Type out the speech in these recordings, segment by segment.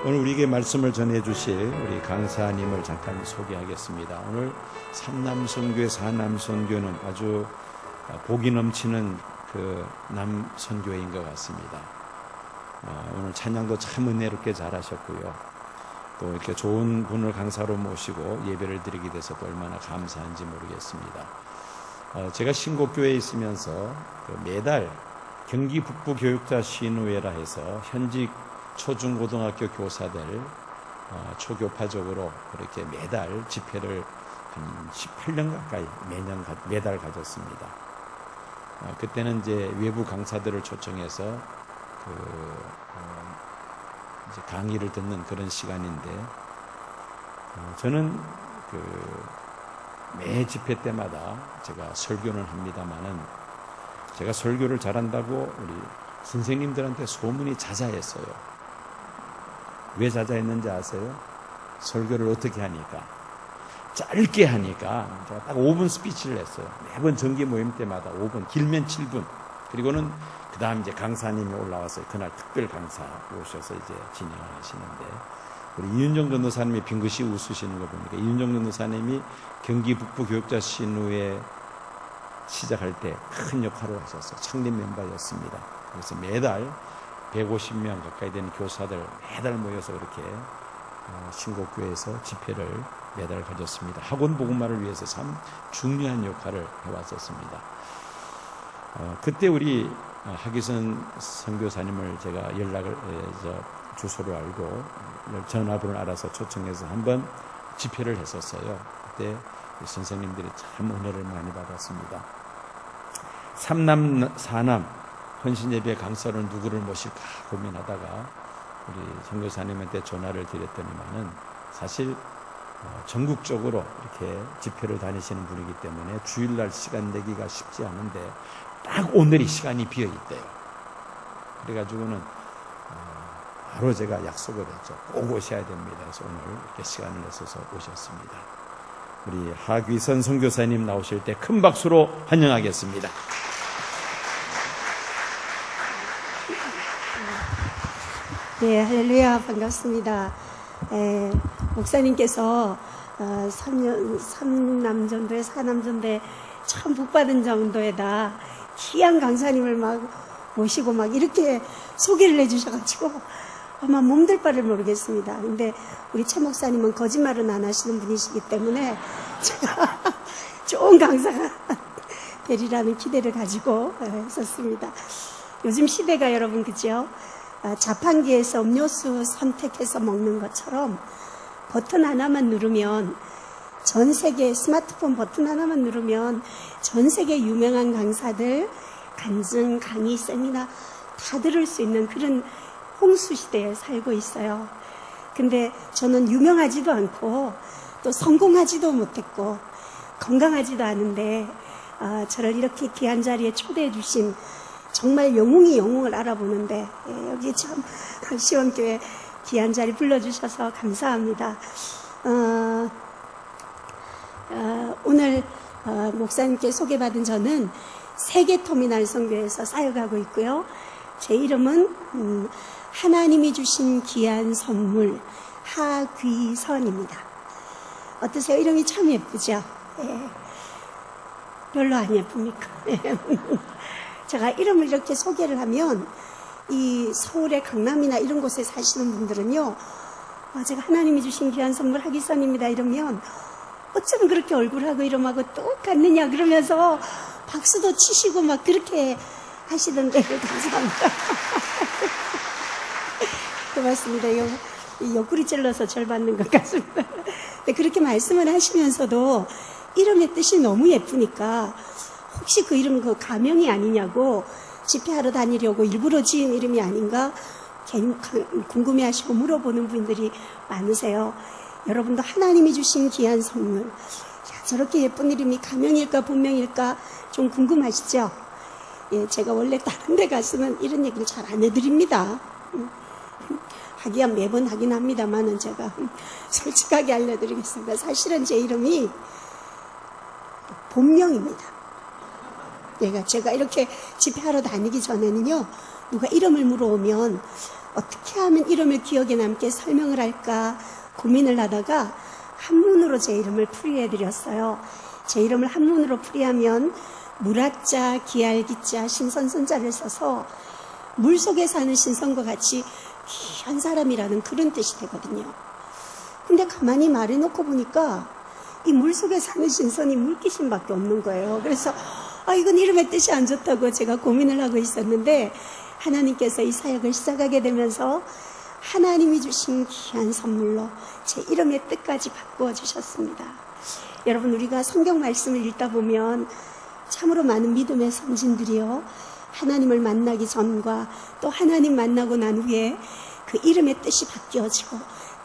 오늘 우리에게 말씀을 전해주실 우리 강사님을 잠깐 소개하겠습니다. 오늘 삼남선교회 사남선교는 아주 복이 넘치는 그 남선교회인 것 같습니다. 오늘 찬양도 참 은혜롭게 잘하셨고요. 또 이렇게 좋은 분을 강사로 모시고 예배를 드리게 돼서 또 얼마나 감사한지 모르겠습니다. 제가 신곡교회에 있으면서 매달 경기 북부 교육자 시인회라 해서 현직 초중고등학교 교사들 초교파적으로 그렇게 매달 집회를 한 18년 가까이 매달 가졌습니다. 그때는 이제 외부 강사들을 초청해서 이제 강의를 듣는 그런 시간인데, 저는 매 집회 때마다 제가 설교를 합니다만은, 제가 설교를 잘한다고 우리 선생님들한테 소문이 자자했어요. 왜 자자했는지 아세요? 설교를 어떻게 하니까? 짧게 하니까 제가 딱 5분 스피치를 했어요. 매번 정기 모임 때마다 5분, 길면 7분. 그리고는 그 다음 이제 강사님이 올라와서 그날 특별 강사 오셔서 이제 진행을 하시는데, 우리 이윤정 전도사님이 빙긋이 웃으시는 거 보니까 이윤정 전도사님이 경기 북부 교육자 신우회 시작할 때 큰 역할을 하셨어요. 창립 멤버였습니다. 그래서 매달 150명 가까이 되는 교사들 매달 모여서 그렇게 신곡교회에서 집회를 매달 가졌습니다. 학원 복음화를 위해서 참 중요한 역할을 해왔었습니다. 그때 우리 하기선 선교사님을 제가 주소를 알고 전화번호를 알아서 초청해서 한번 집회를 했었어요. 그때 선생님들이 참 은혜를 많이 받았습니다. 삼남 사남 헌신예배 강사를 누구를 모실까 고민하다가 우리 선교사님한테 전화를 드렸더니만은, 사실 전국적으로 이렇게 집회를 다니시는 분이기 때문에 주일날 시간 내기가 쉽지 않은데 딱 오늘이 시간이 비어 있대요. 그래가지고는 바로 제가 약속을 했죠. 꼭 오셔야 됩니다. 그래서 오늘 이렇게 시간을 내셔서 오셨습니다. 우리 하귀선 선교사님 나오실 때 큰 박수로 환영하겠습니다. 네, 할렐루야, 반갑습니다. 목사님께서 3남전도에 4남전도에 참 복받은 전도에다 귀한 강사님을 막 모시고 막 이렇게 소개를 해주셔가지고 아마 몸둘 바를 모르겠습니다. 근데 우리 최 목사님은 거짓말은 안 하시는 분이시기 때문에 제가 좋은 강사가 되리라는 기대를 가지고 있었습니다. 요즘 시대가 여러분 그죠? 자판기에서 음료수 선택해서 먹는 것처럼 버튼 하나만 누르면 전 세계, 스마트폰 버튼 하나만 누르면 전 세계 유명한 강사들 간증, 강의, 세미나 다 들을 수 있는 그런 홍수 시대에 살고 있어요. 근데 저는 유명하지도 않고 또 성공하지도 못했고 건강하지도 않은데 저를 이렇게 귀한 자리에 초대해 주신 정말 영웅이 영웅을 알아보는데 여기 참 시원교회 귀한 자리 불러주셔서 감사합니다. 오늘 목사님께 소개받은 저는 세계터미널 선교회에서 사역하고 있고요. 제 이름은 하나님이 주신 귀한 선물 하귀선입니다. 어떠세요? 이름이 참 예쁘죠? 별로 안 예쁩니까? 제가 이름을 이렇게 소개를 하면 이 서울의 강남이나 이런 곳에 사시는 분들은요, 제가 하나님이 주신 귀한 선물 하기선입니다 이러면 어쩌면 그렇게 얼굴하고 이름하고 똑같느냐 그러면서 박수도 치시고 막 그렇게 하시던데 감사합니다. 고맙습니다. 옆구리 찔러서 절 받는 것 같습니다. 그렇게 말씀을 하시면서도 이름의 뜻이 너무 예쁘니까 혹시 그 이름 그 가명이 아니냐고 집회하러 다니려고 일부러 지은 이름이 아닌가 궁금해하시고 물어보는 분들이 많으세요. 여러분도 하나님이 주신 귀한 선물, 저렇게 예쁜 이름이 가명일까 본명일까 좀 궁금하시죠? 제가 원래 다른 데 갔으면 이런 얘기를 잘 안 해드립니다. 하기야 매번 하긴 합니다만은 제가 솔직하게 알려드리겠습니다. 사실은 제 이름이 본명입니다. 제가 이렇게 집회하러 다니기 전에는요, 누가 이름을 물어오면 어떻게 하면 이름을 기억에 남게 설명을 할까 고민을 하다가 한문으로 제 이름을 풀이해드렸어요. 제 이름을 한문으로 풀이하면 물학자, 기알기자, 신선선자를 써서 물속에 사는 신선과 같이 귀한 사람이라는 그런 뜻이 되거든요. 근데 가만히 말해놓고 보니까 이 물속에 사는 신선이 물귀신밖에 없는 거예요. 그래서 이건 이름의 뜻이 안 좋다고 제가 고민을 하고 있었는데 하나님께서 이 사역을 시작하게 되면서 하나님이 주신 귀한 선물로 제 이름의 뜻까지 바꾸어 주셨습니다. 여러분, 우리가 성경 말씀을 읽다 보면 참으로 많은 믿음의 선진들이요, 하나님을 만나기 전과 또 하나님 만나고 난 후에 그 이름의 뜻이 바뀌어지고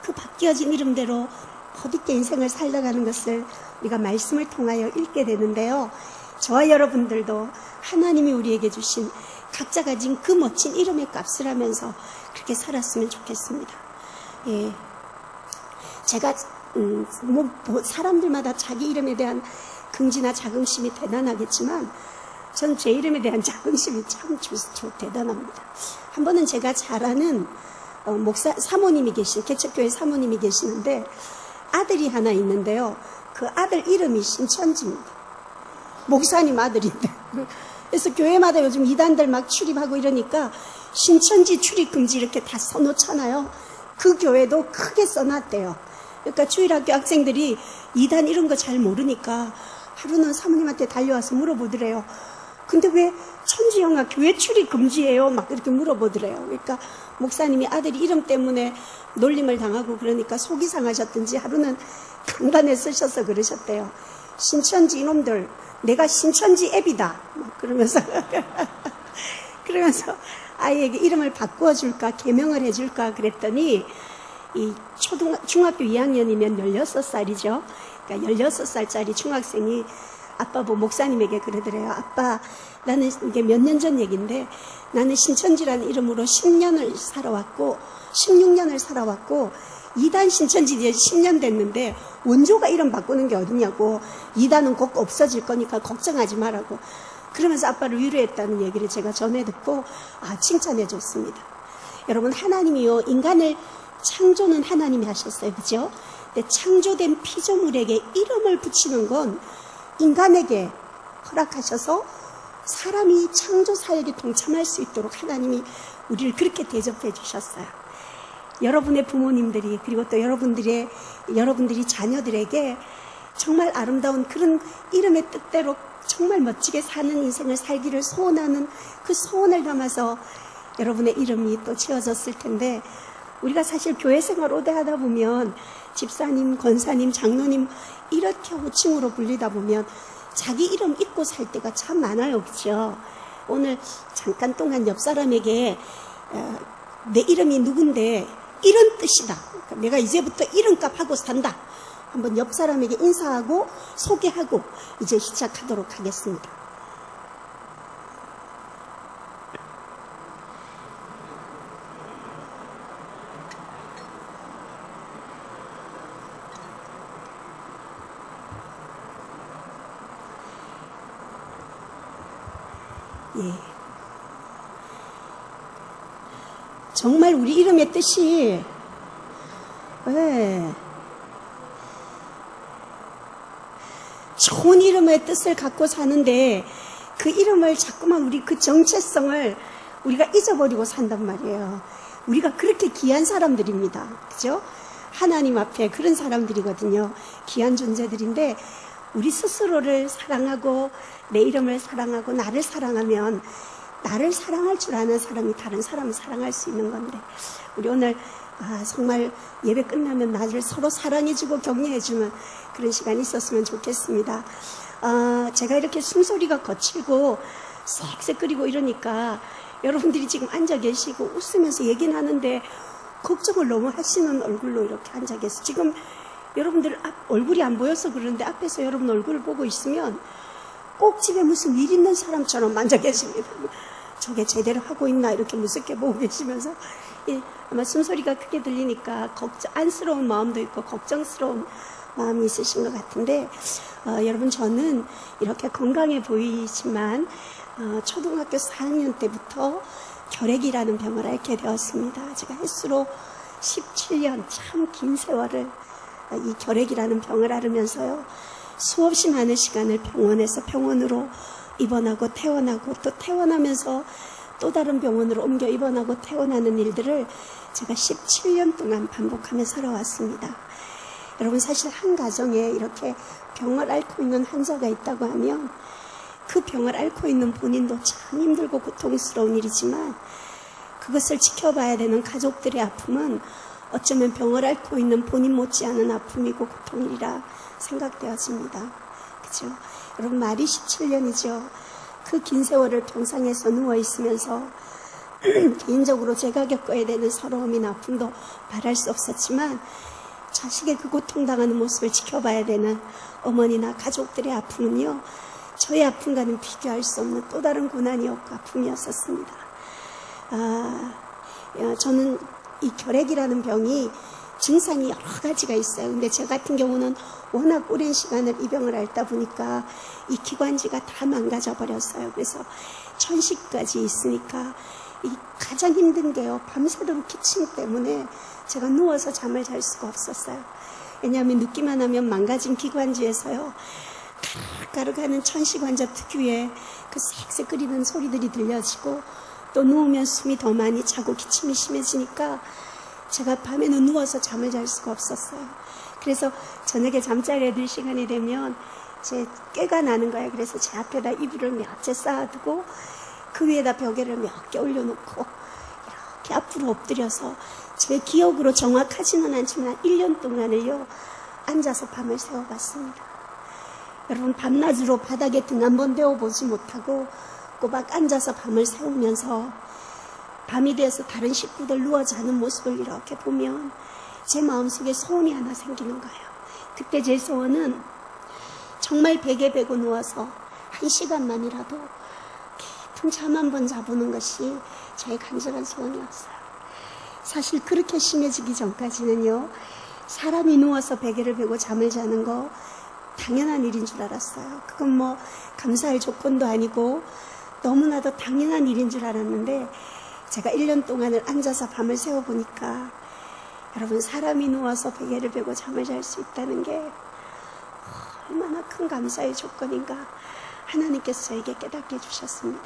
그 바뀌어진 이름대로 거듭게 인생을 살아가는 것을 우리가 말씀을 통하여 읽게 되는데요. 저와 여러분들도 하나님이 우리에게 주신 각자 가진 그 멋진 이름의 값을 하면서 그렇게 살았으면 좋겠습니다. 예. 제가 사람들마다 자기 이름에 대한 긍지나 자긍심이 대단하겠지만 전 제 이름에 대한 자긍심이 참 대단합니다. 한 번은 제가 잘 아는 사모님이 개척교회 사모님이 계시는데 아들이 하나 있는데요. 그 아들 이름이 신천지입니다. 목사님 아들인데. 그래서 교회마다 요즘 이단들 막 출입하고 이러니까 신천지 출입 금지 이렇게 다 써놓잖아요. 그 교회도 크게 써놨대요. 그러니까 주일학교 학생들이 이단 이런 거 잘 모르니까 하루는 사모님한테 달려와서 물어보더래요. 근데 왜 천지영아 교회 출입 금지예요? 막 이렇게 물어보더래요. 그러니까 목사님이 아들이 이름 때문에 놀림을 당하고 그러니까 속이 상하셨든지 하루는 강단에 쓰셔서 그러셨대요. 신천지 이놈들, 내가 신천지 앱이다. 막 그러면서 아이에게 이름을 바꿔줄까 개명을 해줄까 그랬더니 이 중학교 2학년이면 16살이죠. 그러니까 16살짜리 중학생이 아빠 목사님에게 그러더래요. 아빠, 나는 이게 몇 년 전 얘기인데 나는 신천지라는 이름으로 10년을 살아왔고 16년을 살아왔고 이단 신천지 이제 10년 됐는데 원조가 이름 바꾸는 게 어디냐고, 이단은 곧 없어질 거니까 걱정하지 말라고 그러면서 아빠를 위로했다는 얘기를 제가 전해 듣고 칭찬해 줬습니다. 여러분, 하나님이요, 인간을 창조는 하나님이 하셨어요. 그죠? 근데 창조된 피조물에게 이름을 붙이는 건 인간에게 허락하셔서 사람이 창조 사역에 동참할 수 있도록 하나님이 우리를 그렇게 대접해 주셨어요. 여러분의 부모님들이 그리고 또 여러분들이 자녀들에게 정말 아름다운 그런 이름의 뜻대로 정말 멋지게 사는 인생을 살기를 소원하는 그 소원을 담아서 여러분의 이름이 또 지어졌을 텐데, 우리가 사실 교회 생활 오래 하다 보면 집사님, 권사님, 장로님 이렇게 호칭으로 불리다 보면 자기 이름 잊고 살 때가 참 많아요. 그렇죠? 오늘 잠깐 동안 옆 사람에게 내 이름이 누군데 이런 뜻이다. 그러니까 내가 이제부터 이름값 하고 산다. 한번 옆 사람에게 인사하고 소개하고 이제 시작하도록 하겠습니다. 예. 정말 우리 이름의 뜻이 좋은 이름의 뜻을 갖고 사는데 그 이름을 자꾸만 우리 그 정체성을 우리가 잊어버리고 산단 말이에요. 우리가 그렇게 귀한 사람들입니다. 그죠? 하나님 앞에 그런 사람들이거든요. 귀한 존재들인데 우리 스스로를 사랑하고 내 이름을 사랑하고 나를 사랑하면 나를 사랑할 줄 아는 사람이 다른 사람을 사랑할 수 있는 건데, 우리 오늘 정말 예배 끝나면 나를 서로 사랑해주고 격려해주는 그런 시간이 있었으면 좋겠습니다. 제가 이렇게 숨소리가 거칠고 쌕쌕거리고 이러니까 여러분들이 지금 앉아 계시고 웃으면서 얘기는 하는데 걱정을 너무 하시는 얼굴로 이렇게 앉아 계세요. 지금 여러분들 얼굴이 안 보여서 그러는데 앞에서 여러분 얼굴을 보고 있으면 꼭 집에 무슨 일 있는 사람처럼 앉아 계십니다. 저게 제대로 하고 있나 이렇게 무섭게 보고 계시면서 아마 숨소리가 크게 들리니까 안쓰러운 마음도 있고 걱정스러운 마음이 있으신 것 같은데, 여러분, 저는 이렇게 건강해 보이지만 초등학교 4학년 때부터 결핵이라는 병을 앓게 되었습니다. 제가 횟수로 17년 참 긴 세월을 이 결핵이라는 병을 앓으면서요, 수없이 많은 시간을 병원에서 병원으로 입원하고 퇴원하고 또 퇴원하면서 또 다른 병원으로 옮겨 입원하고 퇴원하는 일들을 제가 17년 동안 반복하며 살아왔습니다. 여러분, 사실 한 가정에 이렇게 병을 앓고 있는 환자가 있다고 하면 그 병을 앓고 있는 본인도 참 힘들고 고통스러운 일이지만 그것을 지켜봐야 되는 가족들의 아픔은 어쩌면 병을 앓고 있는 본인 못지않은 아픔이고 고통이라 생각되어집니다. 그죠? 여러분, 말이 17년이죠. 그 긴 세월을 병상에서 누워있으면서 개인적으로 제가 겪어야 되는 서러움이나 아픔도 말할 수 없었지만 자식의 그 고통당하는 모습을 지켜봐야 되는 어머니나 가족들의 아픔은요, 저의 아픔과는 비교할 수 없는 또 다른 고난이었고 아픔이었었습니다. 저는 이 결핵이라는 병이 증상이 여러 가지가 있어요. 근데 저 같은 경우는 워낙 오랜 시간을 이 병을 앓다 보니까 이 기관지가 다 망가져 버렸어요. 그래서 천식까지 있으니까 이 가장 힘든 게요, 밤새도록 기침 때문에 제가 누워서 잠을 잘 수가 없었어요. 왜냐하면 눕기만 하면 망가진 기관지에서요, 가르가르가는 천식환자 특유의 그 쌕쌕 끓이는 소리들이 들려지고 또 누우면 숨이 더 많이 차고 기침이 심해지니까 제가 밤에는 누워서 잠을 잘 수가 없었어요. 그래서 저녁에 잠자리에 들 시간이 되면 제 꾀가 나는 거예요. 그래서 제 앞에다 이불을 몇 채 쌓아두고 그 위에다 벽에를 몇 개 올려놓고 이렇게 앞으로 엎드려서 제 기억으로 정확하지는 않지만 1년 동안을요, 앉아서 밤을 새워봤습니다. 여러분, 밤낮으로 바닥에 등 한 번 대어보지 못하고 꼬박 앉아서 밤을 새우면서 밤이 돼서 다른 식구들 누워 자는 모습을 이렇게 보면 제 마음속에 소원이 하나 생기는 거예요. 그때 제 소원은 정말 베개 베고 누워서 1시간만이라도 깊은 잠 한 번 자보는 것이 저의 간절한 소원이었어요. 사실 그렇게 심해지기 전까지는요, 사람이 누워서 베개를 베고 잠을 자는 거 당연한 일인 줄 알았어요. 그건 뭐 감사할 조건도 아니고 너무나도 당연한 일인 줄 알았는데 제가 1년 동안을 앉아서 밤을 새워보니까 여러분, 사람이 누워서 베개를 베고 잠을 잘 수 있다는 게 얼마나 큰 감사의 조건인가 하나님께서 저에게 깨닫게 해주셨습니다.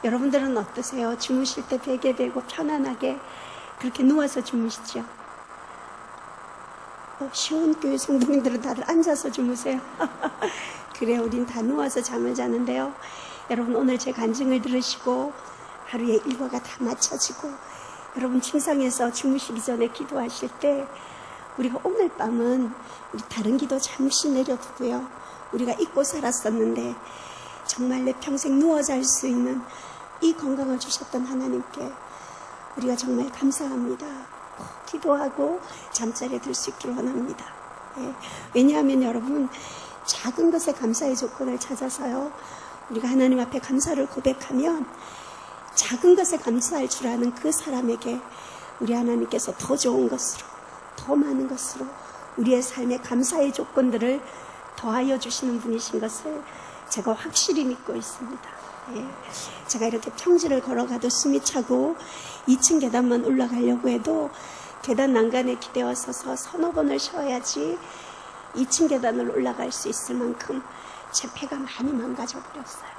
여러분들은 어떠세요? 주무실 때 베개 베고 편안하게 그렇게 누워서 주무시죠? 시온교회 성도님들은 다들 앉아서 주무세요. 그래, 우린 다 누워서 잠을 자는데요. 여러분, 오늘 제 간증을 들으시고 하루의 일과가 다 맞춰지고 여러분 침상에서 주무시기 전에 기도하실 때 우리가 오늘 밤은 우리 다른 기도 잠시 내려두고요, 우리가 잊고 살았었는데 정말 내 평생 누워 잘 수 있는 이 건강을 주셨던 하나님께 우리가 정말 감사합니다. 꼭 기도하고 잠자리에 들 수 있기를 원합니다. 왜냐하면 여러분, 작은 것에 감사의 조건을 찾아서요, 우리가 하나님 앞에 감사를 고백하면 작은 것에 감사할 줄 아는 그 사람에게 우리 하나님께서 더 좋은 것으로, 더 많은 것으로 우리의 삶에 감사의 조건들을 더하여 주시는 분이신 것을 제가 확실히 믿고 있습니다. 제가 이렇게 평지를 걸어가도 숨이 차고 2층 계단만 올라가려고 해도 계단 난간에 기대어 서서 서너 번을 쉬어야지 2층 계단을 올라갈 수 있을 만큼 제 폐가 많이 망가져 버렸어요.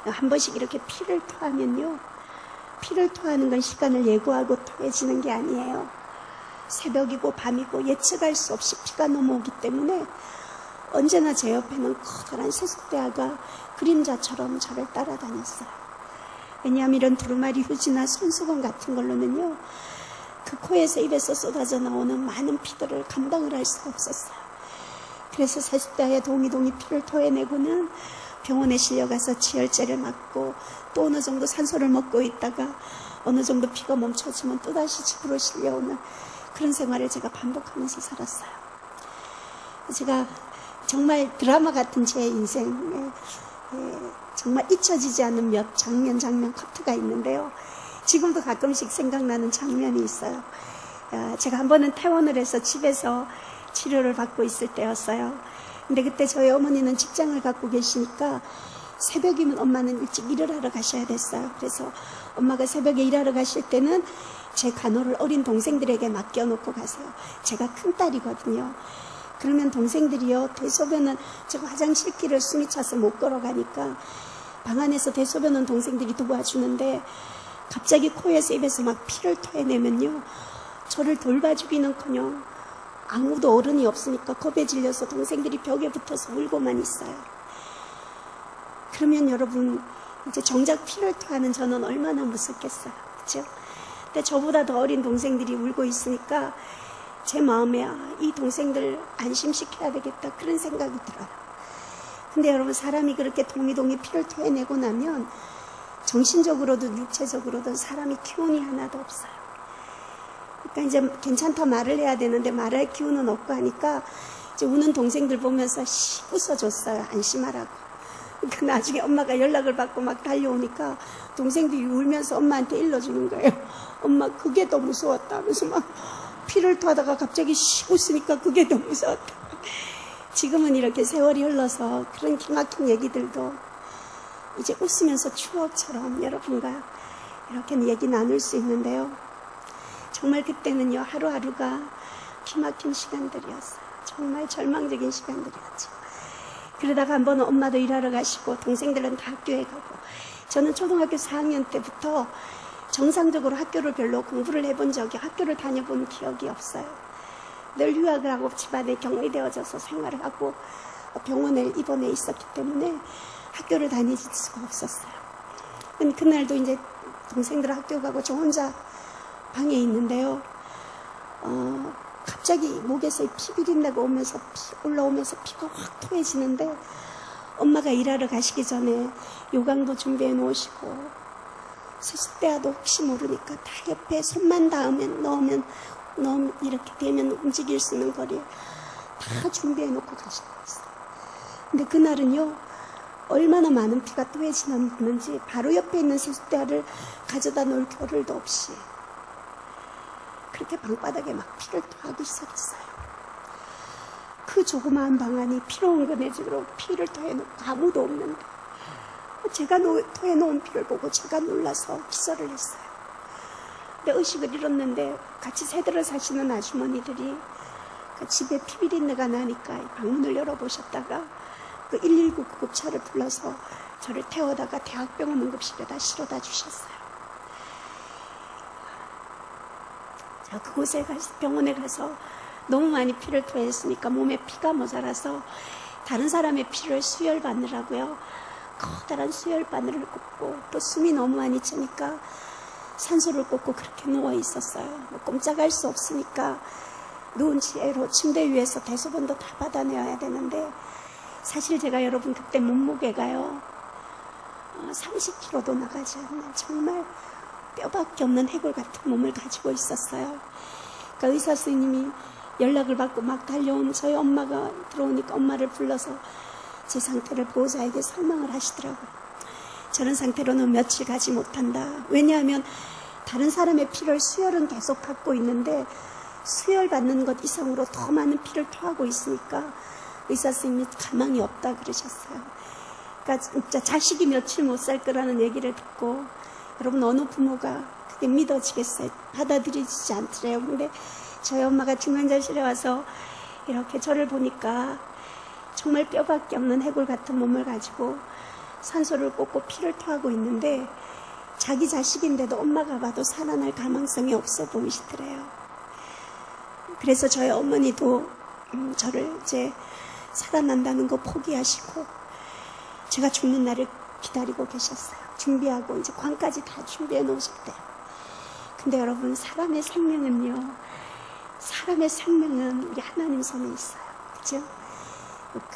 한 번씩 이렇게 피를 토하면요, 피를 토하는 건 시간을 예고하고 토해지는 게 아니에요. 새벽이고 밤이고 예측할 수 없이 피가 넘어오기 때문에 언제나 제 옆에는 커다란 세숫대야가 그림자처럼 저를 따라다녔어요. 왜냐하면 이런 두루마리 휴지나 손수건 같은 걸로는요, 그 코에서 입에서 쏟아져 나오는 많은 피들을 감당을 할 수가 없었어요. 그래서 세숫대야에 동이 피를 토해내고는 병원에 실려가서 지혈제를 맞고 또 어느 정도 산소를 먹고 있다가 어느 정도 피가 멈춰지면 또다시 집으로 실려오는 그런 생활을 제가 반복하면서 살았어요. 제가 정말 드라마 같은 제 인생에 정말 잊혀지지 않는 몇 장면 커트가 있는데요. 지금도 가끔씩 생각나는 장면이 있어요. 제가 한 번은 퇴원을 해서 집에서 치료를 받고 있을 때였어요. 근데 그때 저희 어머니는 직장을 갖고 계시니까 새벽이면 엄마는 일찍 일을 하러 가셔야 됐어요. 그래서 엄마가 새벽에 일하러 가실 때는 제 간호를 어린 동생들에게 맡겨놓고 가세요. 제가 큰딸이거든요. 그러면 동생들이요, 대소변은 제가 화장실 길을 숨이 차서 못 걸어가니까 방 안에서 대소변은 동생들이 도와주는데 갑자기 코에서 입에서 막 피를 토해내면요, 저를 돌봐주기는커녕 아무도 어른이 없으니까 겁에 질려서 동생들이 벽에 붙어서 울고만 있어요. 그러면 여러분, 이제 정작 피를 토하는 저는 얼마나 무섭겠어요. 그렇죠? 근데 저보다 더 어린 동생들이 울고 있으니까 제 마음에 이 동생들 안심시켜야 되겠다, 그런 생각이 들어요. 근데 여러분, 사람이 그렇게 동이동이 피를 토해내고 나면 정신적으로든 육체적으로든 사람이 기운이 하나도 없어요. 그러니까 이제 괜찮다 말을 해야 되는데 말할 기운은 없고 하니까 이제 우는 동생들 보면서 웃어줬어요. 안심하라고. 그러니까 나중에 엄마가 연락을 받고 막 달려오니까 동생들이 울면서 엄마한테 일러주는 거예요. 엄마, 그게 더 무서웠다 하면서 막 피를 토하다가 갑자기 웃으니까 그게 더 무서웠다. 지금은 이렇게 세월이 흘러서 그런 기막힌 얘기들도 이제 웃으면서 추억처럼 여러분과 이렇게 얘기 나눌 수 있는데요. 정말 그때는요, 하루하루가 기막힌 시간들이었어요. 정말 절망적인 시간들이었죠. 그러다가 한 번은 엄마도 일하러 가시고 동생들은 다 학교에 가고, 저는 초등학교 4학년 때부터 정상적으로 학교를 별로 공부를 해본 적이, 학교를 다녀본 기억이 없어요. 늘 휴학을 하고 집안에 격리되어져서 생활을 하고 병원에 입원해 있었기 때문에 학교를 다닐 수가 없었어요. 그날도 이제 동생들 학교 가고 저 혼자 방에 있는데요. 갑자기 목에서 피비린내가 올라오면서 피가 확 토해지는데, 엄마가 일하러 가시기 전에 요강도 준비해 놓으시고 세숫대야도 혹시 모르니까 다 옆에 손만 넣으면 이렇게 되면 움직일 수 있는 거리에 다 준비해 놓고 가시고 있어요. 근데 그날은요, 얼마나 많은 피가 토해지는지 바로 옆에 있는 세숫대야를 가져다 놓을 겨를도 없이 그렇게 방바닥에 막 피를 토하기 시작했어요. 그 조그마한 방 안이 피로 엉겨내지도록 피를 토해놓고 아무도 없는데, 제가 토해놓은 피를 보고 제가 놀라서 기절을 했어요. 근데 의식을 잃었는데 같이 새들을 사시는 아주머니들이 그 집에 피비린내가 나니까 방문을 열어보셨다가 그 119 구급차를 불러서 저를 태워다가 대학병원 응급실에다 실어다 주셨어요. 자, 그곳에 병원에 가서 너무 많이 피를 토했으니까 몸에 피가 모자라서 다른 사람의 피를 수혈받느라고요, 커다란 수혈바늘을 꽂고, 또 숨이 너무 많이 차니까 산소를 꽂고 그렇게 누워 있었어요. 꼼짝할 수 없으니까 누운 채로 침대 위에서 대소변도 다 받아내야 되는데, 사실 제가 여러분 그때 몸무게가요 30kg도 나가지 않는 정말 뼈밖에 없는 해골 같은 몸을 가지고 있었어요. 그러니까 의사 선생님이 연락을 받고 막 달려온 저희 엄마가 들어오니까 엄마를 불러서 제 상태를 보호자에게 설명을 하시더라고요. 저런 상태로는 며칠 가지 못한다. 왜냐하면 다른 사람의 피를 수혈은 계속 받고 있는데 수혈받는 것 이상으로 더 많은 피를 토하고 있으니까 의사 선생님이 가망이 없다 그러셨어요. 그러니까 진짜 자식이 며칠 못 살 거라는 얘기를 듣고, 여러분 어느 부모가 그게 믿어지겠어요? 받아들이지 않더래요. 근데 저희 엄마가 중환자실에 와서 이렇게 저를 보니까 정말 뼈밖에 없는 해골 같은 몸을 가지고 산소를 꽂고 피를 토하고 있는데, 자기 자식인데도 엄마가 봐도 살아날 가망성이 없어 보이시더래요. 그래서 저희 어머니도 저를 이제 살아난다는 거 포기하시고 제가 죽는 날을 기다리고 계셨어요. 준비하고 이제 관까지 다 준비해 놓으셨대요. 근데 여러분, 사람의 생명은 우리 하나님 손에 있어요. 그죠?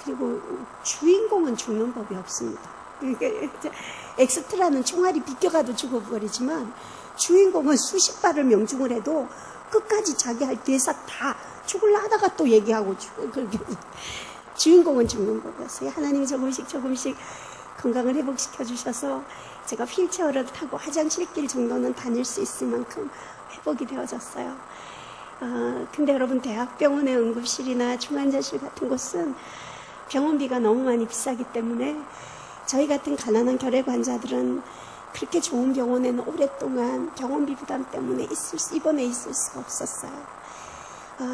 그리고 주인공은 죽는 법이 없습니다. 그러니까 엑스트라는 총알이 비껴가도 죽어버리지만, 주인공은 수십 발을 명중을 해도 끝까지 자기 할 대사 다 죽을라 하다가 또 얘기하고 주인공은 죽는 법이었어요. 하나님이 조금씩 건강을 회복시켜 주셔서 제가 휠체어를 타고 화장실 길 정도는 다닐 수 있을 만큼 회복이 되어졌어요. 근데 여러분, 대학병원의 응급실이나 중환자실 같은 곳은 병원비가 너무 많이 비싸기 때문에 저희 같은 가난한 결핵 환자들은 그렇게 좋은 병원에는 오랫동안 병원비 부담 때문에 입원해 있을 수가 없었어요.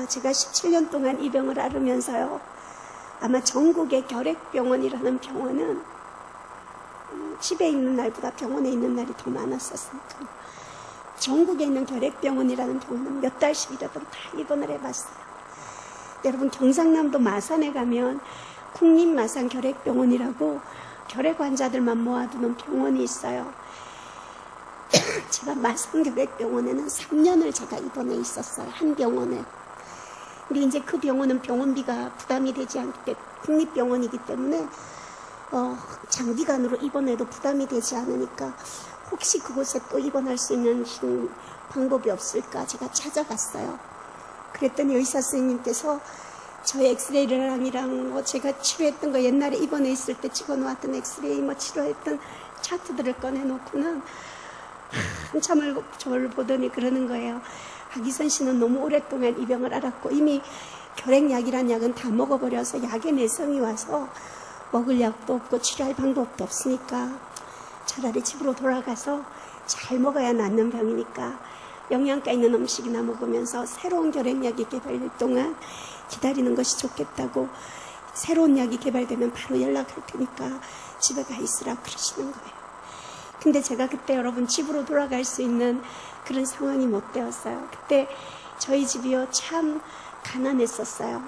제가 17년 동안 이 병을 앓으면서요, 아마 전국의 결핵병원이라는 병원은 집에 있는 날보다 병원에 있는 날이 더 많았었으니까 전국에 있는 결핵병원이라는 병원은 몇 달씩이라도 다 입원을 해봤어요. 여러분, 경상남도 마산에 가면 국립마산결핵병원이라고 결핵 환자들만 모아두는 병원이 있어요. 제가 마산결핵병원에는 3년을 제가 입원해 있었어요. 한 병원에. 근데 이제 그 병원은 병원비가 부담이 되지 않기 때문에, 국립병원이기 때문에 장기간으로 입원해도 부담이 되지 않으니까 혹시 그곳에 또 입원할 수 있는 방법이 없을까 제가 찾아갔어요. 그랬더니 의사 선생님께서 저의 엑스레이랑이랑 제가 치료했던 거, 옛날에 입원해 있을 때 찍어놓았던 엑스레이 치료했던 차트들을 꺼내놓고는 한참을 저를 보더니 그러는 거예요. 박이선 씨는 너무 오랫동안 이 병을 앓았고 이미 결핵약이란 약은 다 먹어버려서 약에 내성이 와서 먹을 약도 없고 치료할 방법도 없으니까 차라리 집으로 돌아가서 잘 먹어야 낫는 병이니까 영양가 있는 음식이나 먹으면서 새로운 결핵약이 개발될 동안 기다리는 것이 좋겠다고, 새로운 약이 개발되면 바로 연락할 테니까 집에 가 있으라 그러시는 거예요. 근데 제가 그때 여러분 집으로 돌아갈 수 있는 그런 상황이 못 되었어요. 그때 저희 집이요 참 가난했었어요.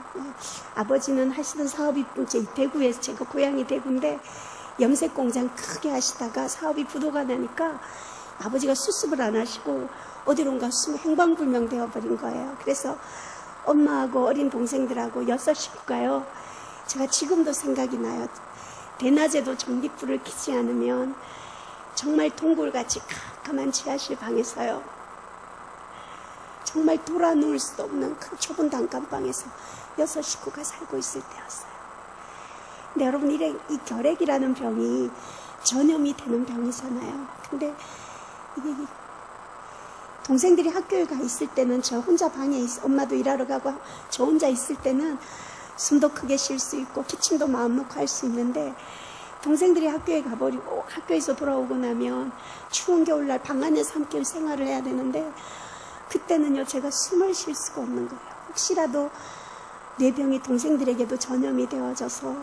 아버지는 하시던 사업이 이제 대구에서, 제가 고향이 대구인데 염색 공장 크게 하시다가 사업이 부도가 나니까 아버지가 수습을 안 하시고 어디론가 행방불명 되어버린 거예요. 그래서 엄마하고 어린 동생들하고 6 식구가요, 제가 지금도 생각이 나요. 대낮에도 전기불을 켜지 않으면 정말 동굴같이 캄캄한 지하실 방에서요, 정말 돌아 누울 수도 없는 큰 좁은 단칸방에서 6 식구가 살고 있을 때였어요. 근데 여러분, 이 결핵이라는 병이 전염이 되는 병이잖아요. 근데 이게 동생들이 학교에 가 있을 때는 저 혼자 방에 엄마도 일하러 가고 저 혼자 있을 때는 숨도 크게 쉴 수 있고 기침도 마음 놓고 할 수 있는데, 동생들이 학교에 가버리고 학교에서 돌아오고 나면 추운 겨울날 방 안에서 함께 생활을 해야 되는데, 그때는요 제가 숨을 쉴 수가 없는 거예요. 혹시라도 내 병이 동생들에게도 전염이 되어져서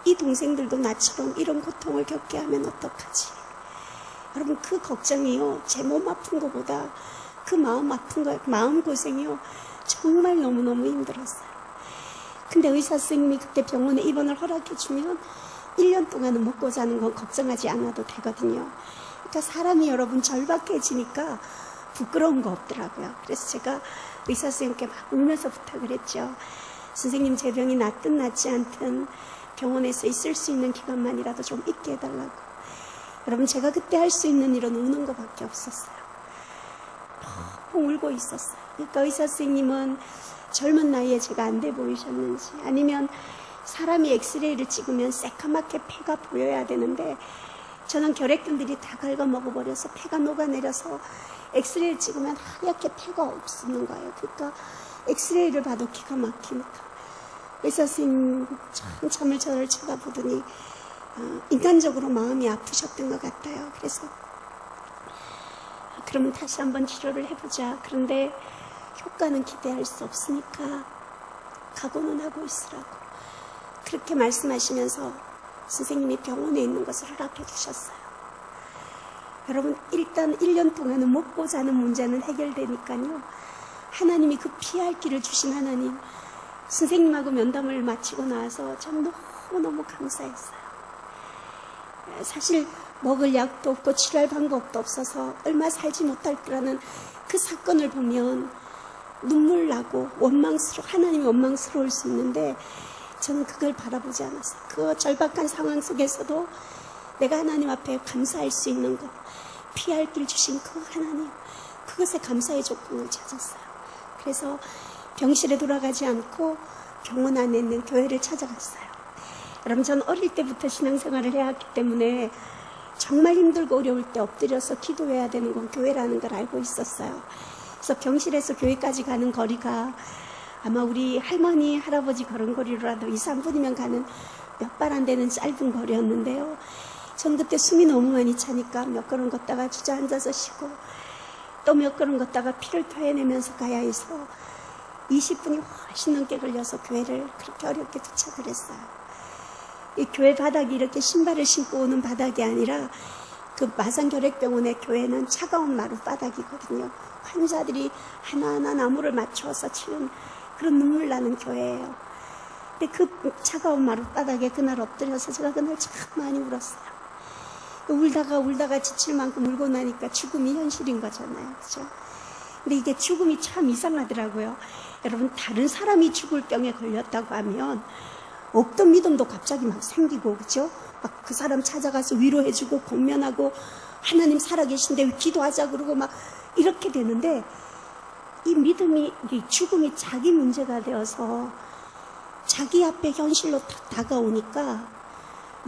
이 동생들도 나처럼 이런 고통을 겪게 하면 어떡하지. 여러분, 그 걱정이요, 제 몸 아픈 것보다 그 마음 아픈 거, 마음 고생이요 정말 너무너무 힘들었어요. 근데 의사 선생님이 그때 병원에 입원을 허락해 주면 1년 동안은 먹고 자는 건 걱정하지 않아도 되거든요. 그러니까 사람이 여러분 절박해지니까 부끄러운 거 없더라고요. 그래서 제가 의사 선생님께 막 울면서 부탁을 했죠. 선생님, 제 병이 낫든 낫지 않든 병원에서 있을 수 있는 기간만이라도 좀 있게 해달라고. 여러분, 제가 그때 할 수 있는 일은 우는 것밖에 없었어요. 펑펑 울고 있었어요. 그러니까 의사 선생님은 젊은 나이에 제가 안 돼 보이셨는지, 아니면 사람이 엑스레이를 찍으면 새까맣게 폐가 보여야 되는데 저는 결핵균들이 다 갉아먹어버려서 폐가 녹아내려서 엑스레이를 찍으면 하얗게 폐가 없는 거예요. 그러니까 엑스레이를 봐도 기가 막히니까 의사 선생님 참을 저를 쳐다보더니 인간적으로 마음이 아프셨던 것 같아요. 그래서 그러면 다시 한번 치료를 해보자. 그런데 효과는 기대할 수 없으니까 각오는 하고 있으라고 그렇게 말씀하시면서 선생님이 병원에 있는 것을 허락해 주셨어요. 여러분, 일단 1년 동안은 먹고 자는 문제는 해결되니까요, 하나님이 그 피할 길을 주신 하나님, 선생님하고 면담을 마치고 나서 전 너무너무 감사했어요. 사실 먹을 약도 없고 치료할 방법도 없어서 얼마 살지 못할 거라는 그 사건을 보면 눈물 나고 하나님이 원망스러울 수 있는데, 저는 그걸 바라보지 않았어요. 그 절박한 상황 속에서도 내가 하나님 앞에 감사할 수 있는 것, 피할 길 주신 그 하나님, 그것에 감사의 조건을 찾았어요. 그래서 병실에 돌아가지 않고 병원 안에 있는 교회를 찾아갔어요. 여러분, 저는 어릴 때부터 신앙생활을 해왔기 때문에 정말 힘들고 어려울 때 엎드려서 기도해야 되는 건 교회라는 걸 알고 있었어요. 그래서 병실에서 교회까지 가는 거리가 아마 우리 할머니, 할아버지 걸음걸이로라도 2, 3분이면 가는 몇 발 안 되는 짧은 거리였는데요. 전 그때 숨이 너무 많이 차니까 몇 걸음 걷다가 주저앉아서 쉬고 또 몇 걸음 걷다가 피를 토해내면서 가야 해서 20분이 훨씬 넘게 걸려서 교회를 그렇게 어렵게 도착을 했어요. 이 교회 바닥이 이렇게 신발을 신고 오는 바닥이 아니라 그 마산결핵병원의 교회는 차가운 마루 바닥이거든요. 환자들이 하나하나 나무를 맞춰서 치는 그런 눈물 나는 교회예요. 근데 그 차가운 마루 바닥에 그날 엎드려서 제가 그날 참 많이 울었어요. 울다가 지칠 만큼 울고 나니까 죽음이 현실인 거잖아요. 그죠? 근데 이게 죽음이 참 이상하더라고요. 여러분, 다른 사람이 죽을 병에 걸렸다고 하면 없던 믿음도 갑자기 막 생기고, 그죠? 막 그 사람 찾아가서 위로해주고 권면하고 하나님 살아계신데 기도하자 그러고 막 이렇게 되는데, 이 믿음이, 이 죽음이 자기 문제가 되어서 자기 앞에 현실로 다가오니까,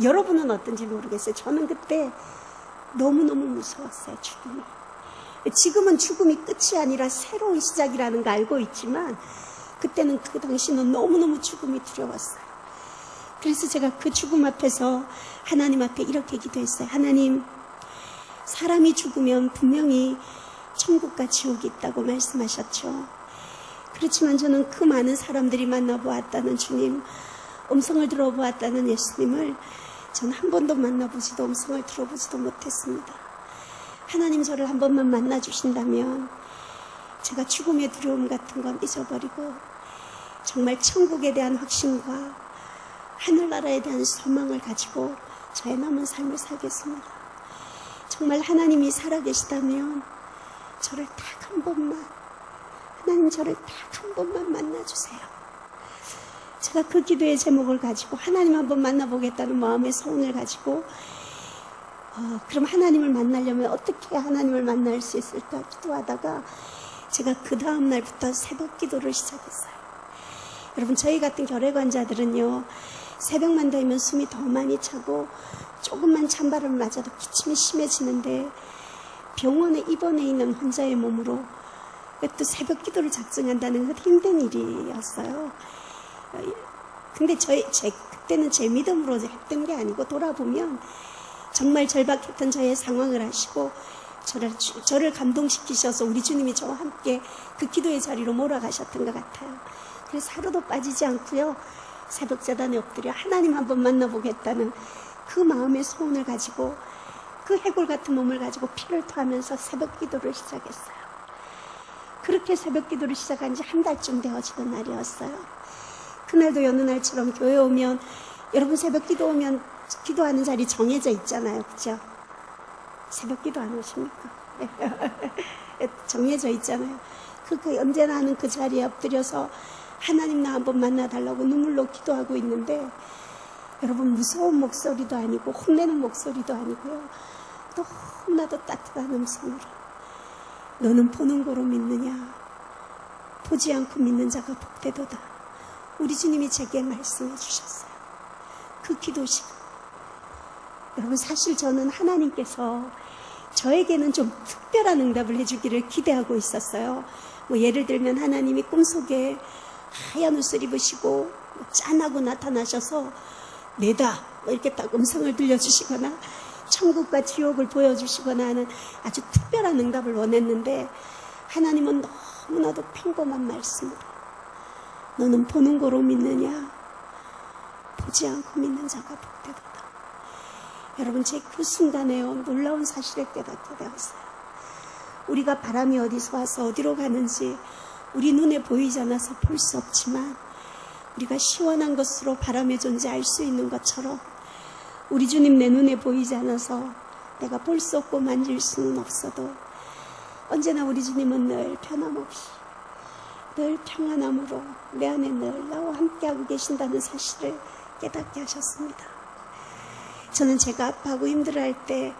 여러분은 어떤지 모르겠어요. 저는 그때 너무너무 무서웠어요, 죽음이. 지금은 죽음이 끝이 아니라 새로운 시작이라는 거 알고 있지만, 그때는 그 당시는 너무너무 죽음이 두려웠어요. 그래서 제가 그 죽음 앞에서 하나님 앞에 이렇게 기도했어요. 하나님, 사람이 죽으면 분명히 천국과 지옥이 있다고 말씀하셨죠. 그렇지만 저는 그 많은 사람들이 만나보았다는 주님, 음성을 들어보았다는 예수님을 전 한 번도 만나보지도 음성을 들어보지도 못했습니다. 하나님, 저를 한 번만 만나주신다면 제가 죽음의 두려움 같은 건 잊어버리고 정말 천국에 대한 확신과 하늘나라에 대한 소망을 가지고 저의 남은 삶을 살겠습니다. 정말 하나님이 살아계시다면 저를 딱 한 번만, 하나님 저를 딱 한 번만 만나주세요. 제가 그 기도의 제목을 가지고 하나님 한번 만나보겠다는 마음의 소원을 가지고 그럼 하나님을 만나려면 어떻게 하나님을 만날 수 있을까 기도하다가 제가 그 다음 날부터 새벽 기도를 시작했어요. 여러분, 저희 같은 결핵 환자들은요, 새벽만 되면 숨이 더 많이 차고 조금만 찬바람을 맞아도 기침이 심해지는데, 병원에 입원해 있는 환자의 몸으로 또 새벽 기도를 작성한다는 건 힘든 일이었어요. 근데 그때는 제 믿음으로 했던 게 아니고, 돌아보면 정말 절박했던 저의 상황을 아시고 저를 감동시키셔서 우리 주님이 저와 함께 그 기도의 자리로 몰아가셨던 것 같아요. 그래서 하루도 빠지지 않고요, 새벽 제단에 엎드려 하나님 한번 만나보겠다는 그 마음의 소원을 가지고 그 해골 같은 몸을 가지고 피를 토하면서 새벽 기도를 시작했어요. 그렇게 새벽 기도를 시작한 지 한 달쯤 되어지던 날이었어요. 그날도 여느 날처럼 교회 오면, 여러분 새벽 기도 오면 기도하는 자리 정해져 있잖아요. 그죠? 새벽 기도 안 오십니까? 정해져 있잖아요. 언제나 하는 그 자리에 엎드려서 하나님 나 한번 만나달라고 눈물로 기도하고 있는데, 여러분 무서운 목소리도 아니고 혼내는 목소리도 아니고요, 너무나도 따뜻한 음성으로 너는 보는 거로 믿느냐, 보지 않고 믿는 자가 복되도다, 우리 주님이 제게 말씀해 주셨어요. 그 기도 시간, 여러분 사실 저는 하나님께서 저에게는 좀 특별한 응답을 해주기를 기대하고 있었어요. 예를 들면 하나님이 꿈속에 하얀 옷을 입으시고 짠하고 나타나셔서 내다 이렇게 딱 음성을 들려주시거나 천국과 지옥을 보여주시거나 하는 아주 특별한 응답을 원했는데, 하나님은 너무나도 평범한 말씀으로 너는 보는 거로 믿느냐, 보지 않고 믿는 자가 복되도다. 여러분, 제 그 순간에요, 놀라운 사실을 깨닫게 되었어요. 우리가 바람이 어디서 와서 어디로 가는지 우리 눈에 보이지 않아서 볼 수 없지만, 우리가 시원한 것으로 바람의 존재 알 수 있는 것처럼 우리 주님 내 눈에 보이지 않아서 내가 볼 수 없고 만질 수는 없어도 언제나 우리 주님은 늘 변함없이 늘 평안함으로 내 안에 늘 나와 함께하고 계신다는 사실을 깨닫게 하셨습니다. 저는 제가 아파하고 힘들어할 때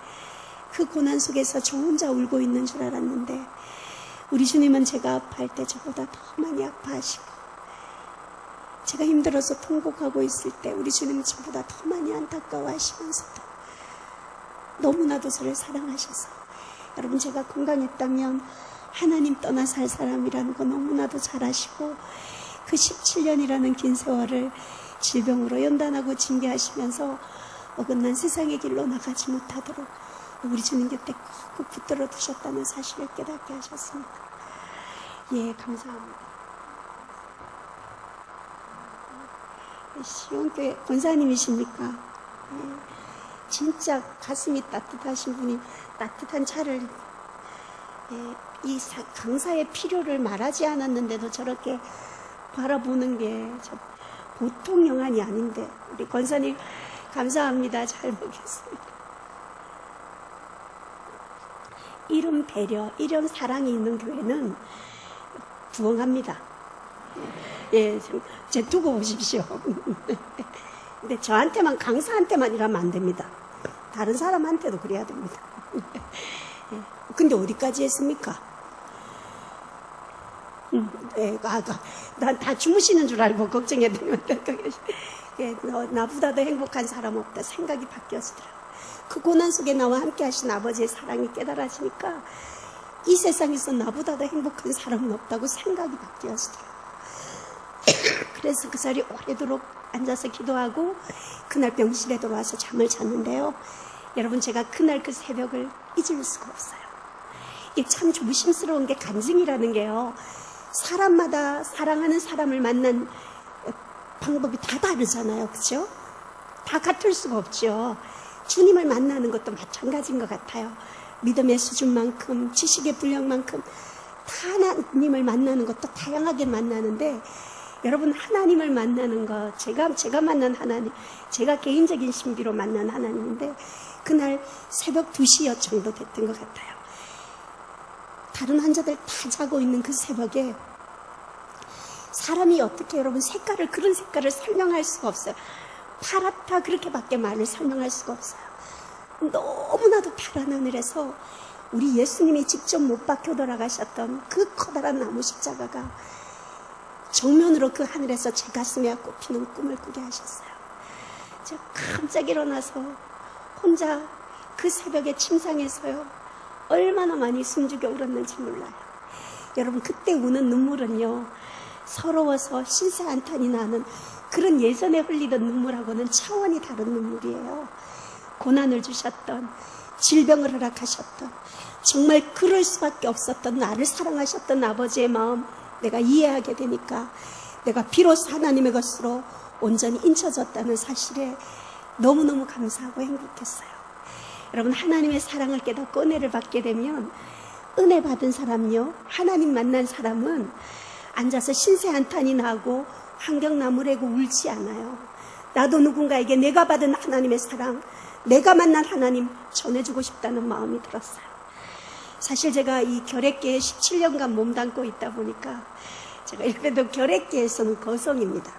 그 고난 속에서 저 혼자 울고 있는 줄 알았는데, 우리 주님은 제가 아파할 때 저보다 더 많이 아파하시고, 제가 힘들어서 통곡하고 있을 때 우리 주님은 저보다 더 많이 안타까워하시면서도 너무나도 저를 사랑하셔서, 여러분 제가 건강했다면 하나님 떠나 살 사람이라는 거 너무나도 잘 아시고, 그 17년이라는 긴 세월을 질병으로 연단하고 징계하시면서 어긋난 세상의 길로 나가지 못하도록 우리 주님 곁에 꼭 붙들어 두셨다는 사실을 깨닫게 하셨습니다. 예, 감사합니다. 시온교회 권사님이십니까? 예, 진짜 가슴이 따뜻하신 분이 따뜻한 차를, 예, 이 강사의 필요를 말하지 않았는데도 저렇게 바라보는 게 보통 영안이 아닌데, 우리 권사님 감사합니다. 잘 보겠습니다. 이런 배려, 이런 사랑이 있는 교회는 부흥합니다. 예, 제 두고 보십시오. 근데 저한테만, 강사한테만 이러면 안 됩니다. 다른 사람한테도 그래야 됩니다. 예, 근데 어디까지 했습니까? 난 다 주무시는 줄 알고 걱정했더니 나보다 더 행복한 사람 없다 생각이 바뀌었더라고요. 그 고난 속에 나와 함께 하신 아버지의 사랑이 깨달아지니까 이 세상에서 나보다 더 행복한 사람은 없다고 생각이 바뀌었더라고요. 그래서 그 자리에 오래도록 앉아서 기도하고 그날 병실에 들어와서 잠을 잤는데요. 여러분, 제가 그날 그 새벽을 잊을 수가 없어요. 이게 참 조심스러운 게 간증이라는 게요. 사람마다 사랑하는 사람을 만난 방법이 다 다르잖아요. 그죠? 다 같을 수가 없죠. 주님을 만나는 것도 마찬가지인 것 같아요. 믿음의 수준만큼, 지식의 분량만큼 다 하나님을 만나는 것도 다양하게 만나는데, 여러분, 하나님을 만나는 것, 제가 만난 하나님, 제가 개인적인 신비로 만난 하나님인데, 그날 새벽 2시 정도 됐던 것 같아요. 다른 환자들 다 자고 있는 그 새벽에 사람이 어떻게, 여러분, 그런 색깔을 설명할 수가 없어요. 파랗다, 그렇게밖에 말을 설명할 수가 없어요. 너무나도 파란 하늘에서 우리 예수님이 직접 못 박혀 돌아가셨던 그 커다란 나무 십자가가 정면으로 그 하늘에서 제 가슴에 꼽히는 꿈을 꾸게 하셨어요. 제가 깜짝 일어나서 혼자 그 새벽에 침상에서요, 얼마나 많이 숨죽여 울었는지 몰라요. 여러분, 그때 우는 눈물은요, 서러워서 신세 한탄이 나는 그런 예전에 흘리던 눈물하고는 차원이 다른 눈물이에요. 고난을 주셨던, 질병을 허락하셨던, 정말 그럴 수밖에 없었던 나를 사랑하셨던 아버지의 마음 내가 이해하게 되니까 내가 비로소 하나님의 것으로 온전히 인쳐졌다는 사실에 너무너무 감사하고 행복했어요. 여러분, 하나님의 사랑을 깨닫고 은혜를 받게 되면, 은혜 받은 사람요, 하나님 만난 사람은 앉아서 신세 한탄이 나고 환경 나무래고 울지 않아요. 나도 누군가에게 내가 받은 하나님의 사랑, 내가 만난 하나님 전해주고 싶다는 마음이 들었어요. 사실 제가 이 결핵계에 17년간 몸담고 있다 보니까 제가 그래도 결핵계에서는 거성입니다.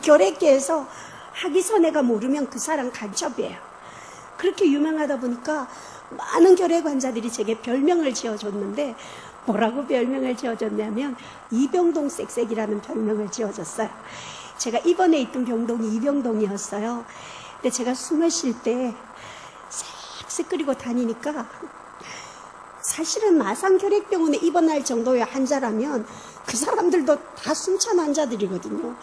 결핵계에서 하기선해가 모르면 그 사람 간첩이에요. 그렇게 유명하다 보니까 많은 결핵 환자들이 제게 별명을 지어줬는데, 뭐라고 별명을 지어줬냐면 이병동 쌕쌕이라는 별명을 지어줬어요. 제가 입원해 있던 병동이 이병동이었어요. 근데 제가 숨을 쉴 때 쌕쌕 끓이고 다니니까, 사실은 마산결핵병원에 입원할 정도의 환자라면 그 사람들도 다 숨찬 환자들이거든요.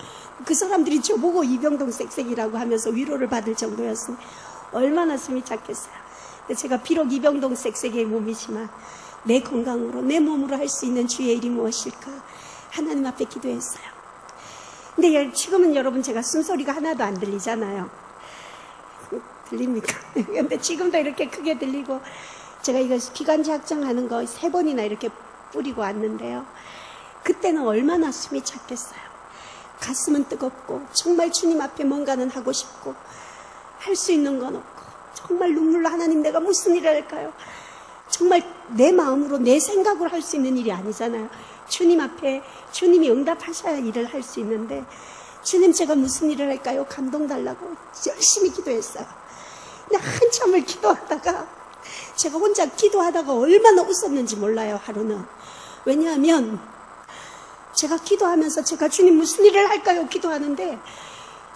그 사람들이 저보고 이병동 쌕쌕이라고 하면서 위로를 받을 정도였으니 얼마나 숨이 찼겠어요. 근데 제가 비록 이병동 쌕쌕의 몸이지만 내 건강으로, 내 몸으로 할 수 있는 주의 일이 무엇일까 하나님 앞에 기도했어요. 근데 지금은 여러분, 제가 숨소리가 하나도 안 들리잖아요. 들립니까? 근데 지금도 이렇게 크게 들리고, 제가 이거 기관지 확정하는 거 3번이나 이렇게 뿌리고 왔는데요. 그때는 얼마나 숨이 찼겠어요. 가슴은 뜨겁고, 정말 주님 앞에 뭔가는 하고 싶고, 할 수 있는 건 없고, 정말 눈물로 하나님 내가 무슨 일을 할까요? 정말 내 마음으로, 내 생각으로 할 수 있는 일이 아니잖아요. 주님 앞에 주님이 응답하셔야 일을 할 수 있는데, 주님 제가 무슨 일을 할까요? 감동 달라고 열심히 기도했어요. 근데 한참을 기도하다가, 제가 혼자 기도하다가 얼마나 웃었는지 몰라요, 하루는. 왜냐하면 제가 기도하면서 제가 주님 무슨 일을 할까요? 기도하는데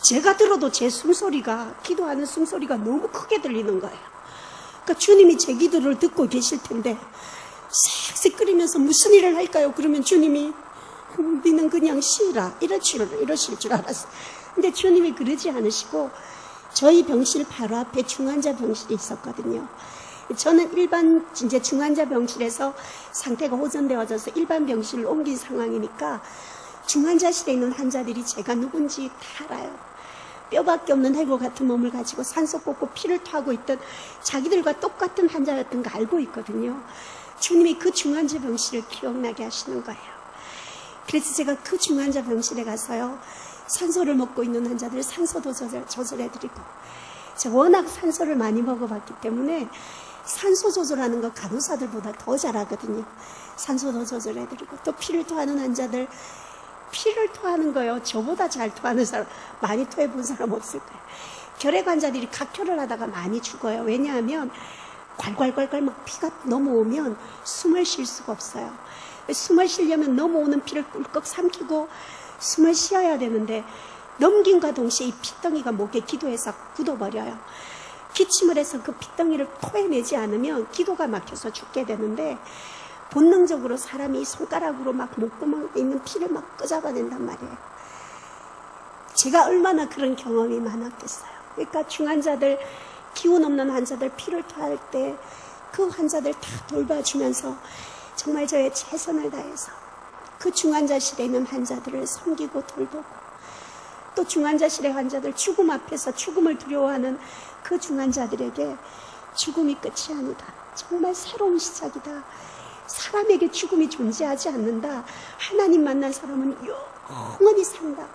제가 들어도 제 숨소리가, 기도하는 숨소리가 너무 크게 들리는 거예요. 그러니까 주님이 제 기도를 듣고 계실 텐데 색색 끓이면서 무슨 일을 할까요? 그러면 주님이 니는 그냥 쉬라 이러실 줄 알았어요. 근데 주님이 그러지 않으시고 저희 병실 바로 앞에 중환자 병실이 있었거든요. 저는 일반 이제 중환자 병실에서 상태가 호전되어져서 일반 병실을 옮긴 상황이니까 중환자실에 있는 환자들이 제가 누군지 다 알아요. 뼈밖에 없는 해골 같은 몸을 가지고 산소 꽂고 피를 토하고 있던 자기들과 똑같은 환자였던 거 알고 있거든요. 주님이 그 중환자 병실을 기억나게 하시는 거예요. 그래서 제가 그 중환자 병실에 가서요, 산소를 먹고 있는 환자들 산소도 조절해드리고, 제가 워낙 산소를 많이 먹어봤기 때문에 산소 조절하는 거 간호사들보다 더 잘하거든요. 산소도 조절해드리고, 또 피를 토하는 환자들 피를 토하는 거요, 저보다 잘 토하는 사람 많이 토해본 사람 없을 거예요. 결핵 환자들이 각혈을 하다가 많이 죽어요. 왜냐하면 괄괄괄괄 막 피가 넘어오면 숨을 쉴 수가 없어요. 숨을 쉬려면 넘어오는 피를 꿀꺽 삼키고 숨을 쉬어야 되는데, 넘김과 동시에 이 핏덩이가 목에 기도해서 굳어버려요. 기침을 해서 그 핏덩이를 토해내지 않으면 기도가 막혀서 죽게 되는데, 본능적으로 사람이 손가락으로 막 목구멍에 있는 피를 막 끄잡아낸단 말이에요. 제가 얼마나 그런 경험이 많았겠어요. 그러니까 중환자들, 기운 없는 환자들 피를 토할 때 그 환자들 다 돌봐주면서 정말 저의 최선을 다해서 그 중환자실에 있는 환자들을 섬기고 돌보고, 또 중환자실의 환자들 죽음 앞에서 죽음을 두려워하는 그 중환자들에게 죽음이 끝이 아니다, 정말 새로운 시작이다, 사람에게 죽음이 존재하지 않는다, 하나님 만난 사람은 영원히 산다,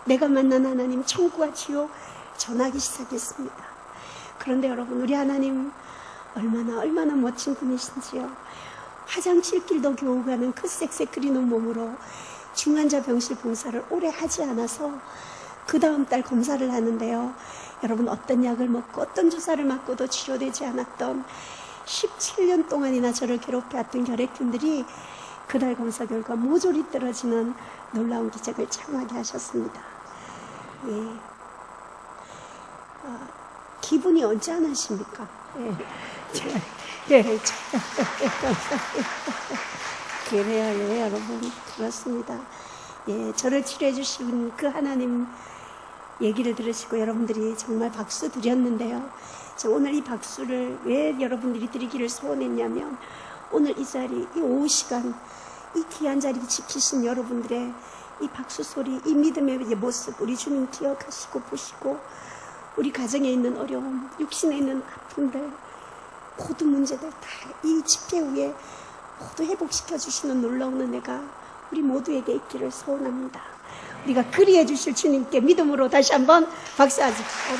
내가 만난 하나님 천국과 지옥 전하기 시작했습니다. 그런데 여러분, 우리 하나님 얼마나 멋진 분이신지요. 화장실 길도 겨우 가는 그 쌕쌕 끓이는 몸으로 중환자 병실 봉사를 오래 하지 않아서 그 다음 달 검사를 하는데요, 여러분, 어떤 약을 먹고 어떤 주사를 맞고도 치료되지 않았던 17년 동안이나 저를 괴롭혀왔던 결핵균들이 그달 검사 결과 모조리 떨어지는 놀라운 기적을 창하게 하셨습니다. 예. 기분이 언짢으십니까? 예. 그래요, 예, 여러분. 그렇습니다. 예, 저를 치료해 주신 그 하나님 얘기를 들으시고 여러분들이 정말 박수 드렸는데요. 오늘 이 박수를 왜 여러분들이 드리기를 소원했냐면, 오늘 이 자리, 이 오후 시간, 이 귀한 자리 지키신 여러분들의 이 박수 소리, 이 믿음의 모습, 우리 주님 기억하시고 보시고, 우리 가정에 있는 어려움, 육신에 있는 아픔들, 모든 문제들 다 이 집회 후에 모두 회복시켜 주시는 놀라운 은혜가 우리 모두에게 있기를 소원합니다. 우리가 그리해 주실 주님께 믿음으로 다시 한번 박수하십시오.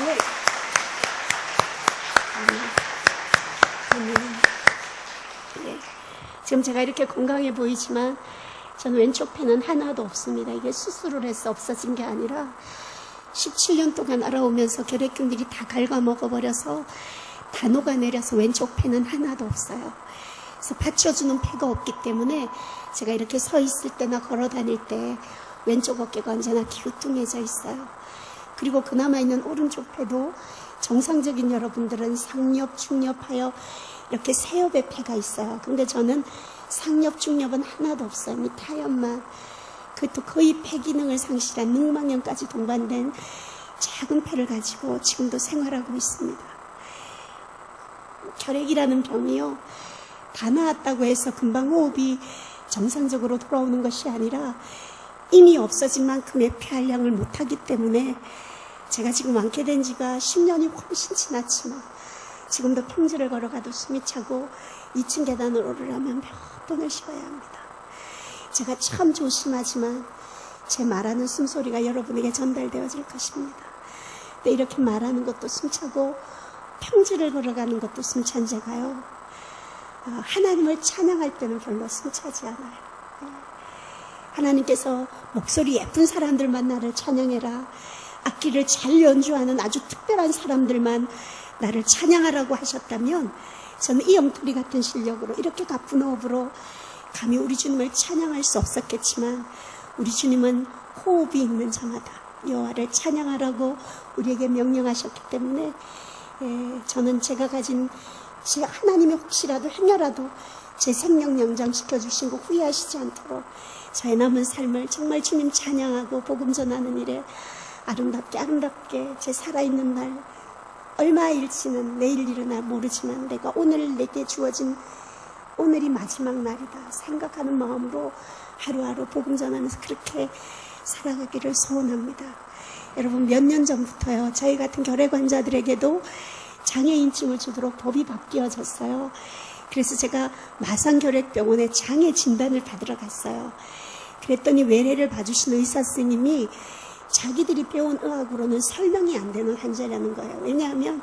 아멘. 네. 지금 제가 이렇게 건강해 보이지만 저는 왼쪽 폐는 하나도 없습니다. 이게 수술을 해서 없어진 게 아니라 17년 동안 알아오면서 결핵균들이 다 갉아먹어버려서 다 녹아내려서 왼쪽 폐는 하나도 없어요. 그래서 받쳐주는 폐가 없기 때문에 제가 이렇게 서 있을 때나 걸어 다닐 때 왼쪽 어깨가 언제나 기우뚱해져 있어요. 그리고 그나마 있는 오른쪽 폐도 정상적인 여러분들은 상엽, 중엽, 하엽 이렇게 세 엽의 폐가 있어요. 근데 저는 상엽, 중엽은 하나도 없어요. 밑 하엽만. 그것도 거의 폐 기능을 상실한 늑망염까지 동반된 작은 폐를 가지고 지금도 생활하고 있습니다. 결핵이라는 병이요, 다 나았다고 해서 금방 호흡이 정상적으로 돌아오는 것이 아니라 이미 없어진 만큼의 폐활량을 못하기 때문에 제가 지금 완쾌 된 지가 10년이 훨씬 지났지만 지금도 평지를 걸어가도 숨이 차고 2층 계단을 오르려면 몇 번을 쉬어야 합니다. 제가 참 조심하지만 제 말하는 숨소리가 여러분에게 전달되어질 것입니다. 근데 이렇게 말하는 것도 숨차고 평지를 걸어가는 것도 숨찬 제가요, 하나님을 찬양할 때는 별로 숨차지 않아요. 하나님께서 목소리 예쁜 사람들만 나를 찬양해라, 악기를 잘 연주하는 아주 특별한 사람들만 나를 찬양하라고 하셨다면 저는 이 엉터리 같은 실력으로 이렇게 가쁜 호흡으로 감히 우리 주님을 찬양할 수 없었겠지만, 우리 주님은 호흡이 있는 자마다 여호와를 찬양하라고 우리에게 명령하셨기 때문에 저는 제가 가진 제 하나님이 혹시라도 행여라도 제 생명 연장시켜 주신 거 후회하시지 않도록 저의 남은 삶을 정말 주님 찬양하고 복음 전하는 일에 아름답게 제 살아있는 날, 얼마일지는 내일 일어나 모르지만 내가 오늘 내게 주어진 오늘이 마지막 날이다 생각하는 마음으로 하루하루 복음 전하면서 그렇게 살아가기를 소원합니다. 여러분, 몇 년 전부터요, 저희 같은 결핵환자들에게도 장애인증을 주도록 법이 바뀌어졌어요. 그래서 제가 마산결핵병원에 장애 진단을 받으러 갔어요. 그랬더니 외래를 봐주신 의사 선생님이 자기들이 배운 의학으로는 설명이 안 되는 환자라는 거예요. 왜냐하면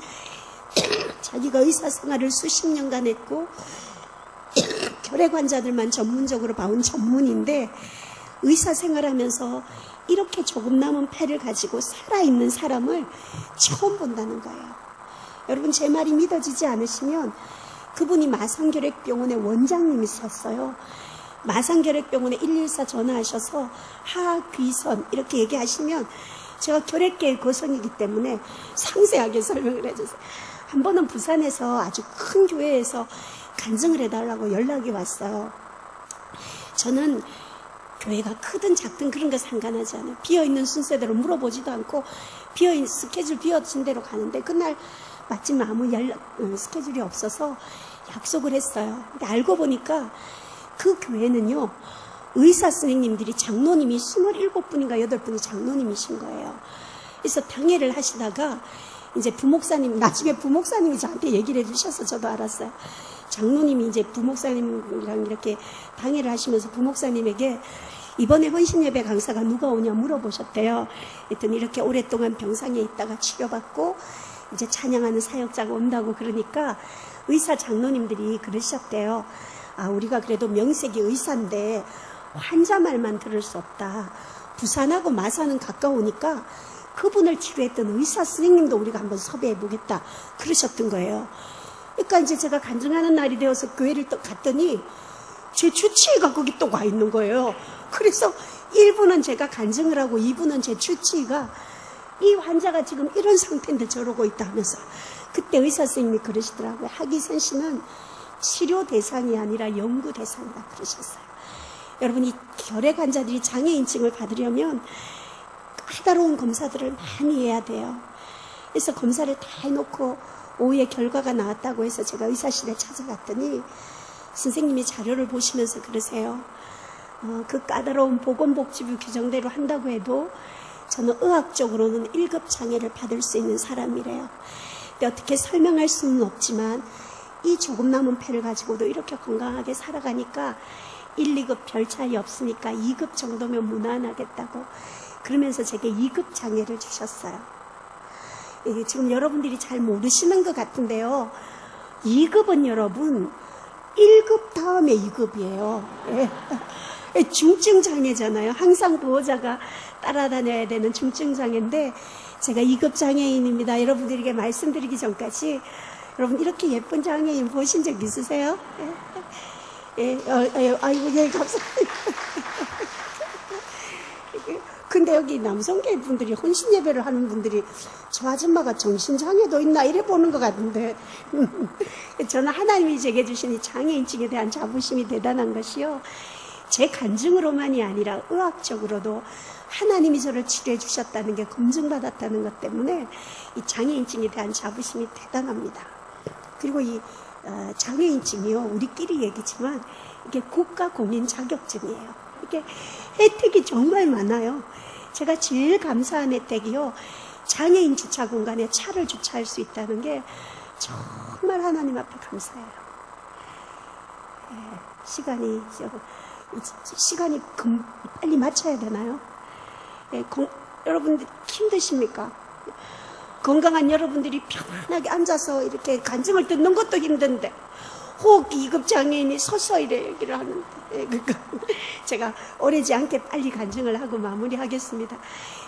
자기가 의사 생활을 수십 년간 했고 결핵 환자들만 전문적으로 봐온 전문인데 의사 생활하면서 이렇게 조금 남은 폐를 가지고 살아있는 사람을 처음 본다는 거예요. 여러분, 제 말이 믿어지지 않으시면 그분이 마산결핵병원의 원장님이셨어요. 마산결핵병원에 114 전화하셔서 하귀선 이렇게 얘기하시면 제가 결핵계의 거성이기 때문에 상세하게 설명을 해주세요. 한 번은 부산에서 아주 큰 교회에서 간증을 해달라고 연락이 왔어요. 저는 교회가 크든 작든 그런 거 상관하지 않아요. 비어있는 순서대로 물어보지도 않고 스케줄 비어진 대로 가는데 그날 마침 아무 스케줄이 없어서 약속을 했어요. 근데 알고 보니까 그 교회는요, 의사 선생님들이 장로님이 27분인가 8분이 장로님이신 거예요. 그래서 당회를 하시다가 이제 부목사님, 나중에 부목사님이 저한테 얘기를 해주셔서 저도 알았어요. 장로님이 이제 부목사님이랑 이렇게 당회를 하시면서 부목사님에게 이번에 헌신예배 강사가 누가 오냐 물어보셨대요. 그랬더니 이렇게 오랫동안 병상에 있다가 치료받고 이제 찬양하는 사역자가 온다고 그러니까 의사 장로님들이 그러셨대요. 아, 우리가 그래도 명색이 의사인데 환자 말만 들을 수 없다. 부산하고 마산은 가까우니까 그분을 치료했던 의사 선생님도 우리가 한번 섭외해 보겠다 그러셨던 거예요. 그러니까 이제 제가 간증하는 날이 되어서 교회를 또 갔더니 제 주치의가 거기 또 와 있는 거예요. 그래서 1부는 제가 간증을 하고 2부는 제 주치의가 이 환자가 지금 이런 상태인데 저러고 있다 하면서 그때 의사 선생님이 그러시더라고요. 하기선 씨는 치료 대상이 아니라 연구 대상이다 그러셨어요. 여러분, 이 결핵 환자들이 장애인증을 받으려면 까다로운 검사들을 많이 해야 돼요. 그래서 검사를 다 해놓고 오후에 결과가 나왔다고 해서 제가 의사실에 찾아갔더니 선생님이 자료를 보시면서 그러세요. 그 까다로운 보건복지부 규정대로 한다고 해도 저는 의학적으로는 1급 장애를 받을 수 있는 사람이래요. 근데 어떻게 설명할 수는 없지만 이 조금 남은 폐를 가지고도 이렇게 건강하게 살아가니까 1, 2급 별 차이 없으니까 2급 정도면 무난하겠다고 그러면서 제게 2급 장애를 주셨어요. 지금 여러분들이 잘 모르시는 것 같은데요. 2급은 여러분 1급 다음에 2급이에요. 중증장애잖아요. 항상 보호자가 따라다녀야 되는 중증장애인데 제가 2급 장애인입니다. 여러분들에게 말씀드리기 전까지 여러분 이렇게 예쁜 장애인 보신 적 있으세요? 아이고, 예, 감사합니다. 근데 여기 남성계 분들이 혼신 예배를 하는 분들이 저 아줌마가 정신장애도 있나 이래 보는 것 같은데 저는 하나님이 제게 주신 이 장애인증에 대한 자부심이 대단한 것이요. 제 간증으로만이 아니라 의학적으로도 하나님이 저를 치료해 주셨다는 게 검증받았다는 것 때문에 이 장애인증에 대한 자부심이 대단합니다. 그리고 이 장애인증이요, 우리끼리 얘기지만 이게 국가 공인 자격증이에요. 이게 혜택이 정말 많아요. 제가 제일 감사한 혜택이요, 장애인 주차 공간에 차를 주차할 수 있다는 게 정말 하나님 앞에 감사해요. 시간이 빨리 맞춰야 되나요? 여러분들 힘드십니까? 건강한 여러분들이 편안하게 앉아서 이렇게 간증을 듣는 것도 힘든데 혹 2급 장애인이 서서 이래 얘기를 하는데 제가 오래지 않게 빨리 간증을 하고 마무리하겠습니다.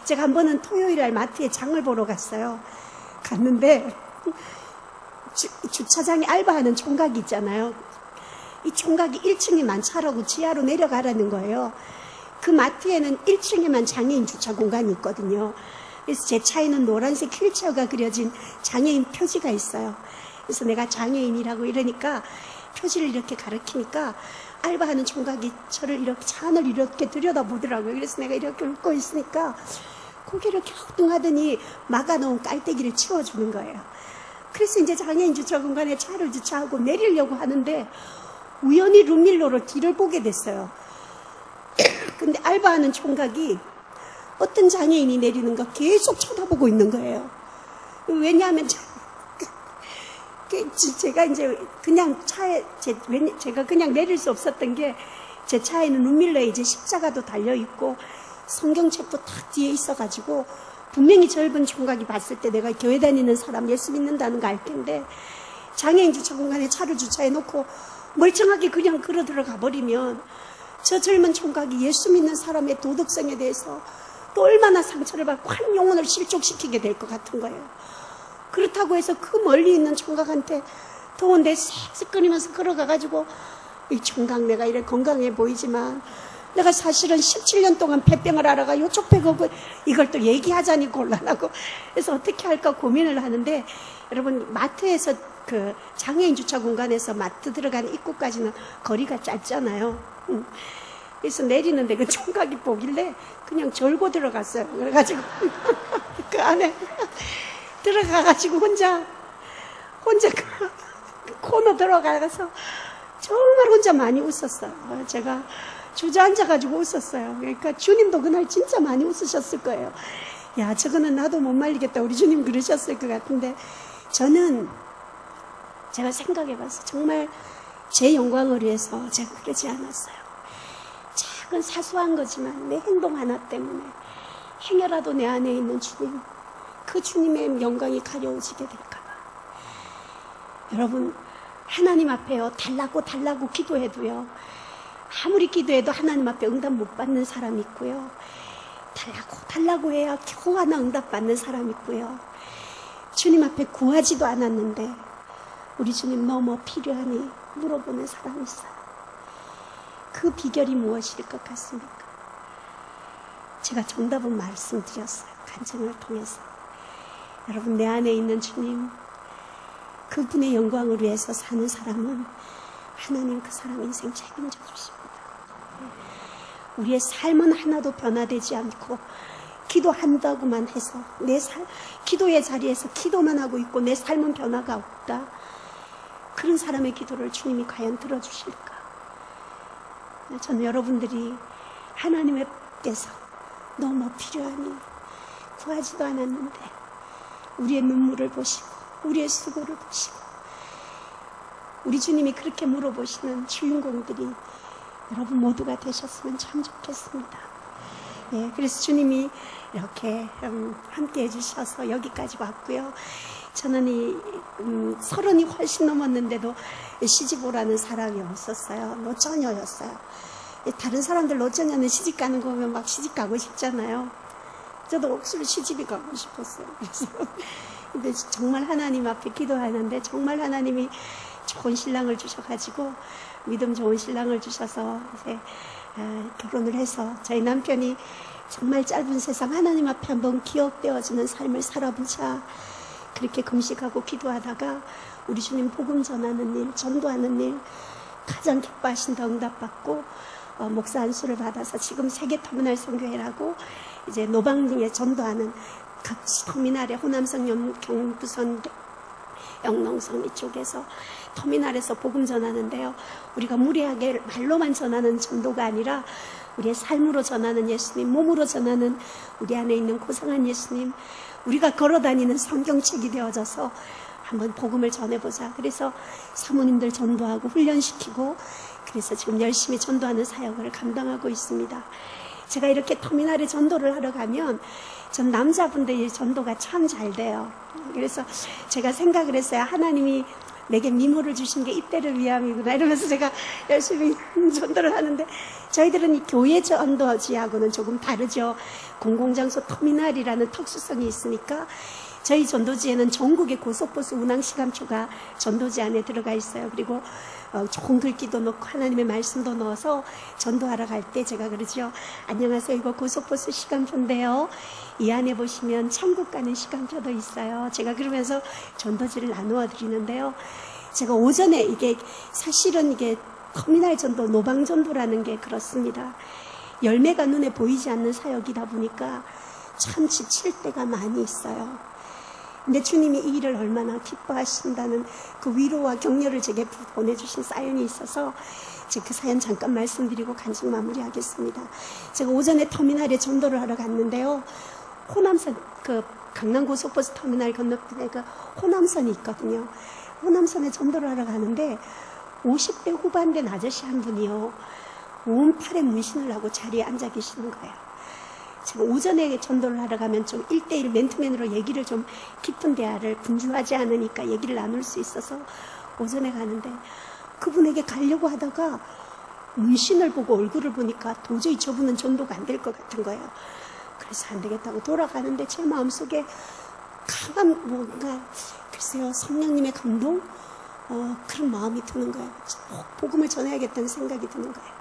제가 한 번은 토요일날 마트에 장을 보러 갔어요. 갔는데 주차장에 알바하는 총각이 있잖아요. 이 총각이 1층에만 차라고 지하로 내려가라는 거예요. 그 마트에는 1층에만 장애인 주차 공간이 있거든요. 그래서 제 차에는 노란색 휠체어가 그려진 장애인 표지가 있어요. 그래서 내가 장애인이라고 이러니까 표지를 이렇게 가리키니까 알바하는 총각이 저를 이렇게 잔을 이렇게 들여다보더라고요. 그래서 내가 이렇게 웃고 있으니까 고개를 갸우뚱하더니 막아놓은 깔때기를 치워주는 거예요. 그래서 이제 장애인 주차 공간에 차를 주차하고 내리려고 하는데 우연히 룸밀러로 뒤를 보게 됐어요. 근데 알바하는 총각이 어떤 장애인이 내리는 거 계속 쳐다보고 있는 거예요. 왜냐하면 제가 이제 그냥 차에 제가 그냥 내릴 수 없었던 게 제 차에는 룸밀러에 이제 십자가도 달려 있고 성경책도 딱 뒤에 있어가지고 분명히 젊은 총각이 봤을 때 내가 교회 다니는 사람, 예수 믿는다는 거 알 텐데 장애인 주차 공간에 차를 주차해 놓고 멀쩡하게 그냥 걸어 들어가 버리면 저 젊은 총각이 예수 믿는 사람의 도덕성에 대해서 또 얼마나 상처를 받고 한 영혼을 실족시키게 될 것 같은 거예요. 그렇다고 해서 그 멀리 있는 총각한테 더운데 쓱쓱거리면서 걸어가가지고 이 총각 내가 이래 건강해 보이지만 내가 사실은 17년 동안 폐병을 앓아가 요쪽 폐거고 이걸 또 얘기하자니 곤란하고 그래서 어떻게 할까 고민을 하는데 여러분 마트에서 그 장애인 주차 공간에서 마트 들어가는 입구까지는 거리가 짧잖아요. 그래서 내리는데 그 총각이 보길래 그냥 절고 들어갔어요. 그래가지고 그 안에 들어가가지고 혼자 그 코너 들어가서 정말 혼자 많이 웃었어요. 제가 주저앉아가지고 웃었어요. 그러니까 주님도 그날 진짜 많이 웃으셨을 거예요. 야, 저거는 나도 못 말리겠다. 우리 주님 그러셨을 것 같은데 저는 제가 생각해봐서 정말 제 영광을 위해서 제가 그러지 않았어요. 작은 사소한 거지만 내 행동 하나 때문에 행여라도 내 안에 있는 주님, 그 주님의 영광이 가려워지게 될까봐. 여러분, 하나님 앞에요 달라고 기도해도요 아무리 기도해도 하나님 앞에 응답 못 받는 사람 있고요, 달라고 해야 겨우 하나 응답 받는 사람 있고요, 주님 앞에 구하지도 않았는데 우리 주님 너무 필요하니 물어보는 사람이 있어요. 그 비결이 무엇일 것 같습니까? 제가 정답은 말씀드렸어요. 간증을 통해서. 여러분, 내 안에 있는 주님, 그분의 영광을 위해서 사는 사람은 하나님 그 사람 인생 책임져 주십니다. 우리의 삶은 하나도 변화되지 않고 기도한다고만 해서 기도의 자리에서 기도만 하고 있고 내 삶은 변화가 없다. 그런 사람의 기도를 주님이 과연 들어주실까? 저는 여러분들이 하나님께서 너무 필요하니 구하지도 않았는데 우리의 눈물을 보시고 우리의 수고를 보시고 우리 주님이 그렇게 물어보시는 주인공들이 여러분 모두가 되셨으면 참 좋겠습니다. 예, 그래서 주님이 이렇게 함께 해주셔서 여기까지 왔고요. 저는 30이 훨씬 넘었는데도 시집 오라는 사람이 없었어요. 노처녀였어요. 다른 사람들 노처녀는 시집 가는 거 보면 막 시집 가고 싶잖아요. 저도 억수로 시집이 가고 싶었어요. 그래서 근데 정말 하나님 앞에 기도하는데 정말 하나님이 좋은 신랑을 주셔가지고 믿음 좋은 신랑을 주셔서 이제 결혼을 해서 저희 남편이 정말 짧은 세상 하나님 앞에 한번 기억되어지는 삶을 살아보자 그렇게 금식하고 기도하다가 우리 주님 복음 전하는 일, 전도하는 일 가장 기뻐하신다 응답받고 목사 안수를 받아서 지금 세계터미널 선교회라고 이제 노방등에 전도하는 각 터미널에 호남성, 경부선, 영농성 이쪽에서 터미널에서 복음 전하는데요. 우리가 무리하게 말로만 전하는 전도가 아니라 우리의 삶으로 전하는 예수님, 몸으로 전하는 우리 안에 있는 고상한 예수님, 우리가 걸어다니는 성경책이 되어져서 한번 복음을 전해보자. 그래서 사모님들 전도하고 훈련시키고 그래서 지금 열심히 전도하는 사역을 감당하고 있습니다. 제가 이렇게 터미널에 전도를 하러 가면 전 남자분들의 전도가 참 잘 돼요. 그래서 제가 생각을 했어요. 하나님이 내게 미모를 주신 게 이때를 위함이구나 이러면서 제가 열심히 전도를 하는데 저희들은 이 교회 전도지하고는 조금 다르죠. 공공장소 터미널이라는 특수성이 있으니까 저희 전도지에는 전국의 고속버스 운항시간표가 전도지 안에 들어가 있어요. 그리고 좋은 글귀도 넣고 하나님의 말씀도 넣어서 전도하러 갈 때 제가 그러죠. 안녕하세요. 이거 고속버스 시간표인데요. 이 안에 보시면 천국 가는 시간표도 있어요. 제가 그러면서 전도지를 나누어 드리는데요. 제가 오전에 이게 사실은 이게 터미널 전도, 노방 전도라는 게 그렇습니다. 열매가 눈에 보이지 않는 사역이다 보니까 참 지칠 때가 많이 있어요. 근데 주님이 이 일을 얼마나 기뻐하신다는 그 위로와 격려를 제게 보내주신 사연이 있어서 제가 그 사연 잠깐 말씀드리고 간증 마무리하겠습니다. 제가 오전에 터미널에 전도를 하러 갔는데요. 호남선, 그 강남 고속버스 터미널 건너편에 그 호남선이 있거든요. 호남선에 전도를 하러 가는데 50대 후반 된 아저씨 한 분이요. 온 팔에 문신을 하고 자리에 앉아 계시는 거예요. 제가 오전에 전도를 하러 가면 좀 1대1 맨투맨으로 얘기를 좀 깊은 대화를 분주하지 않으니까 얘기를 나눌 수 있어서 오전에 가는데 그분에게 가려고 하다가 문신을 보고 얼굴을 보니까 도저히 저분은 전도가 안 될 것 같은 거예요. 그래서 안 되겠다고 돌아가는데 제 마음속에 강한 뭔가 글쎄요 성령님의 감동 그런 마음이 드는 거예요. 복음을 전해야겠다는 생각이 드는 거예요.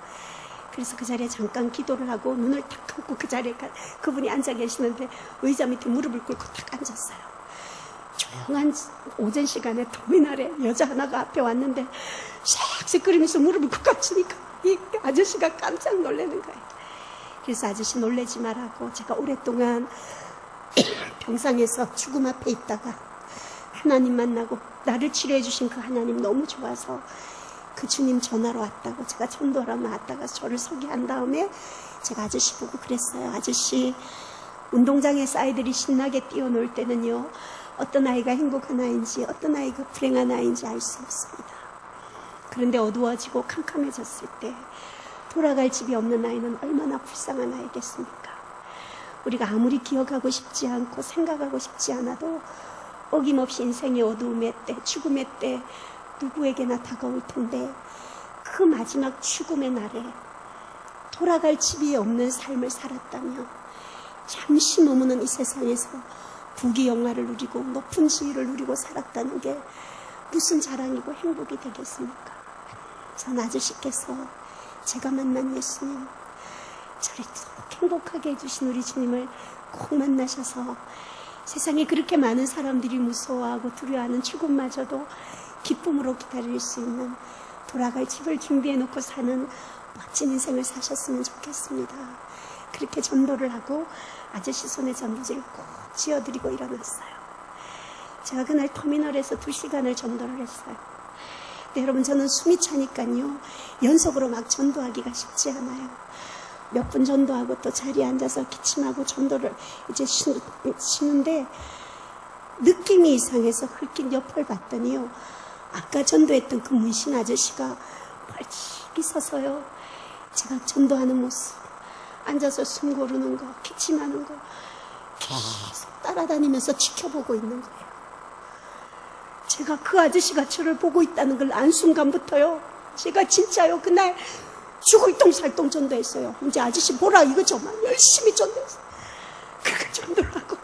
그래서 그 자리에 잠깐 기도를 하고 눈을 탁 감고 그 자리에 그분이 앉아 계시는데 의자 밑에 무릎을 꿇고 탁 앉았어요. 조용한 오전 시간에 터미널에 여자 하나가 앞에 왔는데 샥샥거리면서 무릎을 꿇고 앉으니까 이 아저씨가 깜짝 놀라는 거예요. 그래서 아저씨 놀라지 말라고 제가 오랫동안 병상에서 죽음 앞에 있다가 하나님 만나고 나를 치료해 주신 그 하나님 너무 좋아서 그 주님 전화로 왔다고 제가 전도하러 나왔다가 저를 소개한 다음에 제가 아저씨 보고 그랬어요. 아저씨 운동장에서 아이들이 신나게 뛰어놀 때는요 어떤 아이가 행복한 아이인지 어떤 아이가 불행한 아이인지 알 수 없습니다. 그런데 어두워지고 캄캄해졌을 때 돌아갈 집이 없는 아이는 얼마나 불쌍한 아이겠습니까? 우리가 아무리 기억하고 싶지 않고 생각하고 싶지 않아도 어김없이 인생의 어두움의 때, 죽음의 때 누구에게나 다가올 텐데 그 마지막 죽음의 날에 돌아갈 집이 없는 삶을 살았다며 잠시 머무는 이 세상에서 부귀영화를 누리고 높은 지위를 누리고 살았다는 게 무슨 자랑이고 행복이 되겠습니까? 전 아저씨께서 제가 만난 예수님, 저를 행복하게 해주신 우리 주님을 꼭 만나셔서 세상에 그렇게 많은 사람들이 무서워하고 두려워하는 죽음마저도 기쁨으로 기다릴 수 있는 돌아갈 집을 준비해놓고 사는 멋진 인생을 사셨으면 좋겠습니다. 그렇게 전도를 하고 아저씨 손에 전도지를 꼭 쥐어드리고 일어났어요. 제가 그날 터미널에서 2시간을 전도를 했어요. 근데 여러분 저는 숨이 차니까요 연속으로 막 전도하기가 쉽지 않아요. 몇 분 전도하고 또 자리에 앉아서 기침하고 전도를 이제 쉬는데 느낌이 이상해서 흘긴 옆을 봤더니요 아까 전도했던 그 문신 아저씨가 멀찍이 서서요 제가 전도하는 모습 앉아서 숨 고르는 거 기침하는 거 계속 따라다니면서 지켜보고 있는 거예요. 제가 그 아저씨가 저를 보고 있다는 걸 안 순간부터요 제가 진짜요 그날 죽을 똥살똥 전도했어요. 이제 아저씨 보라 이거 정말 열심히 전도했어요. 그렇게 전도를 하고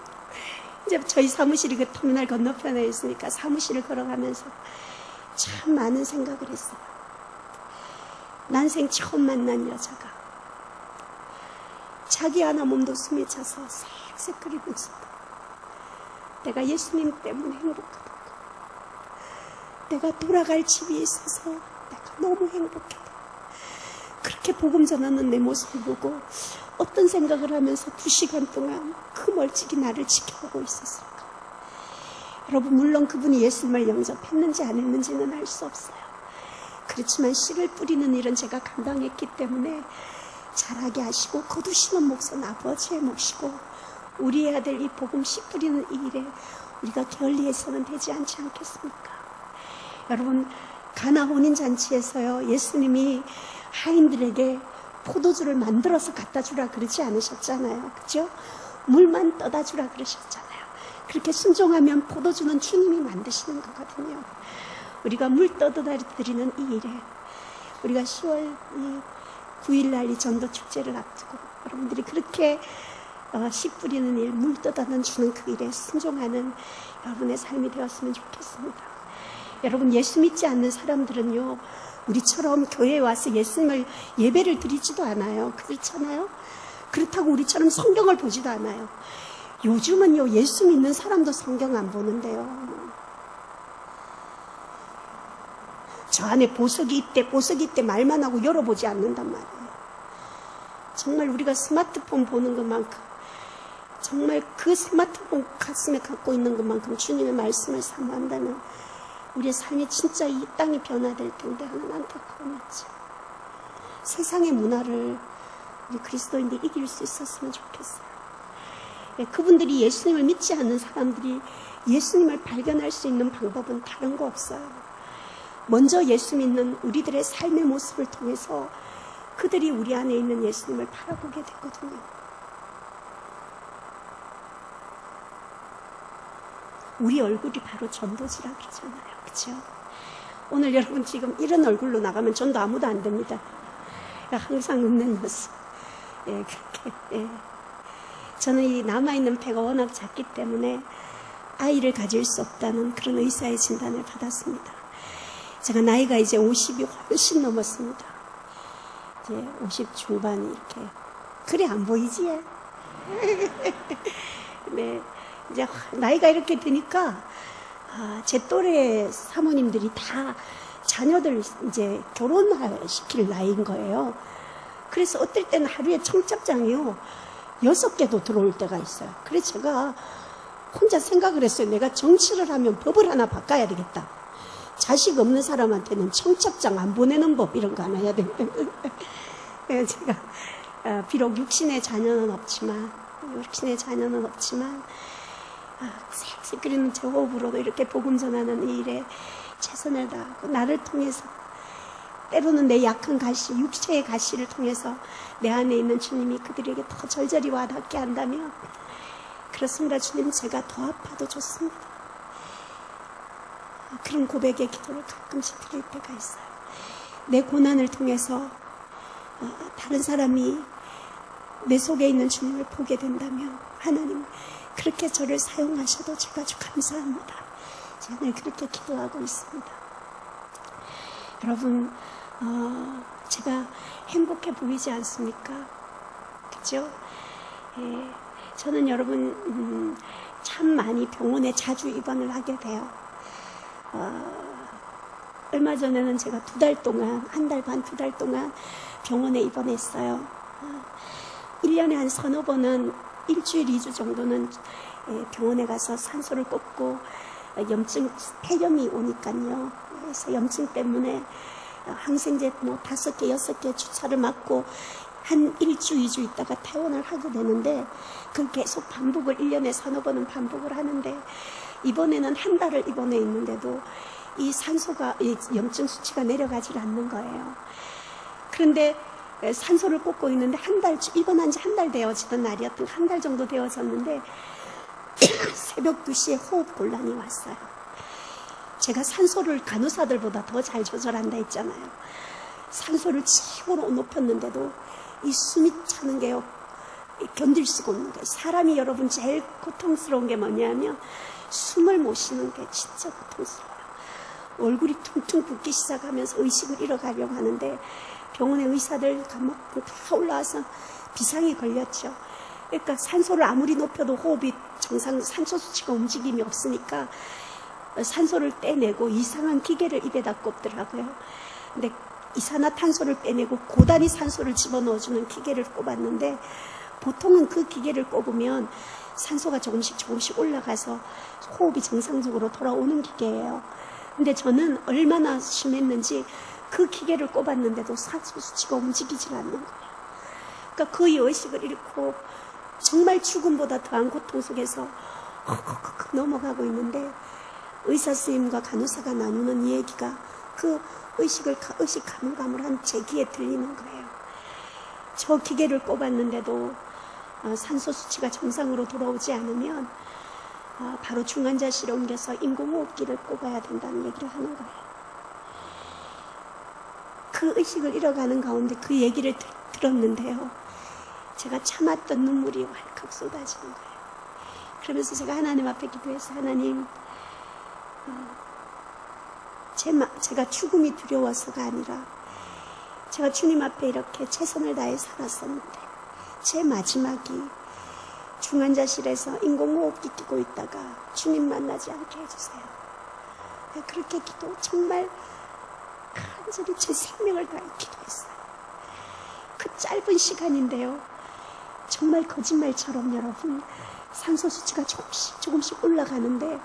이제 저희 사무실이 그 터미널 건너편에 있으니까 사무실을 걸어가면서 참 많은 생각을 했어요. 난생 처음 만난 여자가 자기 하나 몸도 숨이 차서 색색거리면서도 내가 예수님 때문에 행복하다고 내가 돌아갈 집이 있어서 내가 너무 행복하다 그렇게 복음 전하는 내 모습을 보고 어떤 생각을 하면서 2시간 동안 그 멀찍이 나를 지켜보고 있었을까? 여러분 물론 그분이 예수님을 영접했는지 안 했는지는 알 수 없어요. 그렇지만 씨를 뿌리는 일은 제가 감당했기 때문에 잘하게 하시고 거두시는 몫은 아버지의 몫이고 우리 해야 될 이 복음 씨 뿌리는 이 일에 우리가 게을리해서는 되지 않지 않겠습니까? 여러분 가나 혼인잔치에서요 예수님이 하인들에게 포도주를 만들어서 갖다 주라 그러지 않으셨잖아요. 그죠? 물만 떠다 주라 그러셨잖아요. 그렇게 순종하면 포도주는 주님이 만드시는 거거든요. 우리가 물 떠다 드리는 이 일에 우리가 10월 9일날 이 전도 축제를 앞두고 여러분들이 그렇게 씨 뿌리는 일, 물 떠다 주는 그 일에 순종하는 여러분의 삶이 되었으면 좋겠습니다. 여러분 예수 믿지 않는 사람들은요 우리처럼 교회에 와서 예수님을 예배를 드리지도 않아요. 그렇잖아요? 그렇다고 우리처럼 성경을 보지도 않아요. 요즘은요 예수 믿는 사람도 성경 안 보는데요. 저 안에 보석이 있대 말만 하고 열어보지 않는단 말이에요. 정말 우리가 스마트폰 보는 것만큼, 정말 그 스마트폰 가슴에 갖고 있는 것만큼 주님의 말씀을 사모한다면 우리의 삶이 진짜 이 땅이 변화될 텐데 하는 안타까움이 있죠. 세상의 문화를 우리 그리스도인들이 이길 수 있었으면 좋겠어요. 그분들이 예수님을 믿지 않는 사람들이 예수님을 발견할 수 있는 방법은 다른 거 없어요. 먼저 예수 믿는 우리들의 삶의 모습을 통해서 그들이 우리 안에 있는 예수님을 바라보게 되거든요. 우리 얼굴이 바로 전도지락이잖아요. 그렇죠? 오늘 여러분 지금 이런 얼굴로 나가면 전도 아무도 안 됩니다. 항상 웃는 모습. 그렇게. 저는 이 남아있는 배가 워낙 작기 때문에 아이를 가질 수 없다는 그런 의사의 진단을 받았습니다. 제가 나이가 이제 50이 훨씬 넘었습니다. 이제 50 중반 이렇게. 그래 안 보이지? 네. 이제 나이가 이렇게 되니까 제 또래 사모님들이 다 자녀들 이제 결혼시킬 나이인 거예요. 그래서 어떨 때는 하루에 청첩장이요 6개도 들어올 때가 있어요. 그래서 제가 혼자 생각을 했어요. 내가 정치를 하면 법을 하나 바꿔야 되겠다. 자식 없는 사람한테는 청첩장 안 보내는 법 이런 거 하나 해야 되겠다. 제가 비록 육신의 자녀는 없지만 셀셀 끓이는 제 호흡으로도 이렇게 복음 전하는 이 일에 최선을 다하고 나를 통해서 때로는 내 약한 가시, 육체의 가시를 통해서 내 안에 있는 주님이 그들에게 더 절절히 와닿게 한다면 그렇습니다. 주님 제가 더 아파도 좋습니다. 그런 고백의 기도를 가끔씩 드릴 때가 있어요. 내 고난을 통해서 다른 사람이 내 속에 있는 주님을 보게 된다면 하나님 그렇게 저를 사용하셔도 제가 아주 감사합니다. 제가 늘 그렇게 기도하고 있습니다. 여러분 제가 행복해 보이지 않습니까? 그렇죠? 저는 여러분 참 많이 병원에 자주 입원을 하게 돼요. 얼마 전에는 제가 2달 동안, 1달 반, 2달 동안 병원에 입원했어요. 1년에 한 서너 번은 일주일, 2주 정도는 병원에 가서 산소를 꽂고 폐렴이 오니까요. 그래서 염증 때문에 항생제 5개, 6개 주사를 맞고 한 1주, 2주 있다가 퇴원을 하게 되는데 그걸 계속 반복을 1년에 서너 번은 반복을 하는데 이번에는 1달을 입원해 있는데도 이 산소가, 이 염증 수치가 내려가질 않는 거예요. 그런데 산소를 꽂고 있는데 입원한 지 1달 되어지던 날이었던 1달 정도 되어졌는데 새벽 2시에 호흡 곤란이 왔어요. 제가 산소를 간호사들보다 더 잘 조절한다 했잖아요. 산소를 최고로 높였는데도 이 숨이 차는 게요 견딜 수가 없는 거예요. 사람이 여러분 제일 고통스러운 게 뭐냐면 숨을 못 쉬는 게 진짜 고통스러워요. 얼굴이 퉁퉁 붓기 시작하면서 의식을 잃어가려고 하는데 병원의 의사들 다 올라와서 비상이 걸렸죠. 그러니까 산소를 아무리 높여도 호흡이 정상, 산소 수치가 움직임이 없으니까 산소를 떼내고 이상한 기계를 입에다 꼽더라고요. 근데 이산화탄소를 빼내고 고단위 산소를 집어넣어주는 기계를 꼽았는데 보통은 그 기계를 꼽으면 산소가 조금씩 올라가서 호흡이 정상적으로 돌아오는 기계예요. 근데 저는 얼마나 심했는지 그 기계를 꼽았는데도 산소 수치가 움직이질 않는 거예요. 그러니까 거의 의식을 잃고 정말 죽음보다 더한 고통 속에서 넘어가고 있는데 의사 선생님과 간호사가 나누는 얘기가 그 의식 가물가물한 제 귀에 들리는 거예요. 저 기계를 꼽았는데도 산소 수치가 정상으로 돌아오지 않으면 바로 중환자실에 옮겨서 인공호흡기를 꼽아야 된다는 얘기를 하는 거예요. 그 의식을 잃어가는 가운데 그 얘기를 들었는데요. 제가 참았던 눈물이 왈칵 쏟아지는 거예요. 그러면서 제가 하나님 앞에 기도해서 하나님 제가 죽음이 두려워서가 아니라 제가 주님 앞에 이렇게 최선을 다해 살았었는데 제 마지막이 중환자실에서 인공호흡기 끼고 있다가 주님 만나지 않게 해주세요. 그렇게 정말 간절히 제 생명을 다해 기도했어요. 그 짧은 시간인데요. 정말 거짓말처럼 여러분 산소수치가 조금씩 올라가는데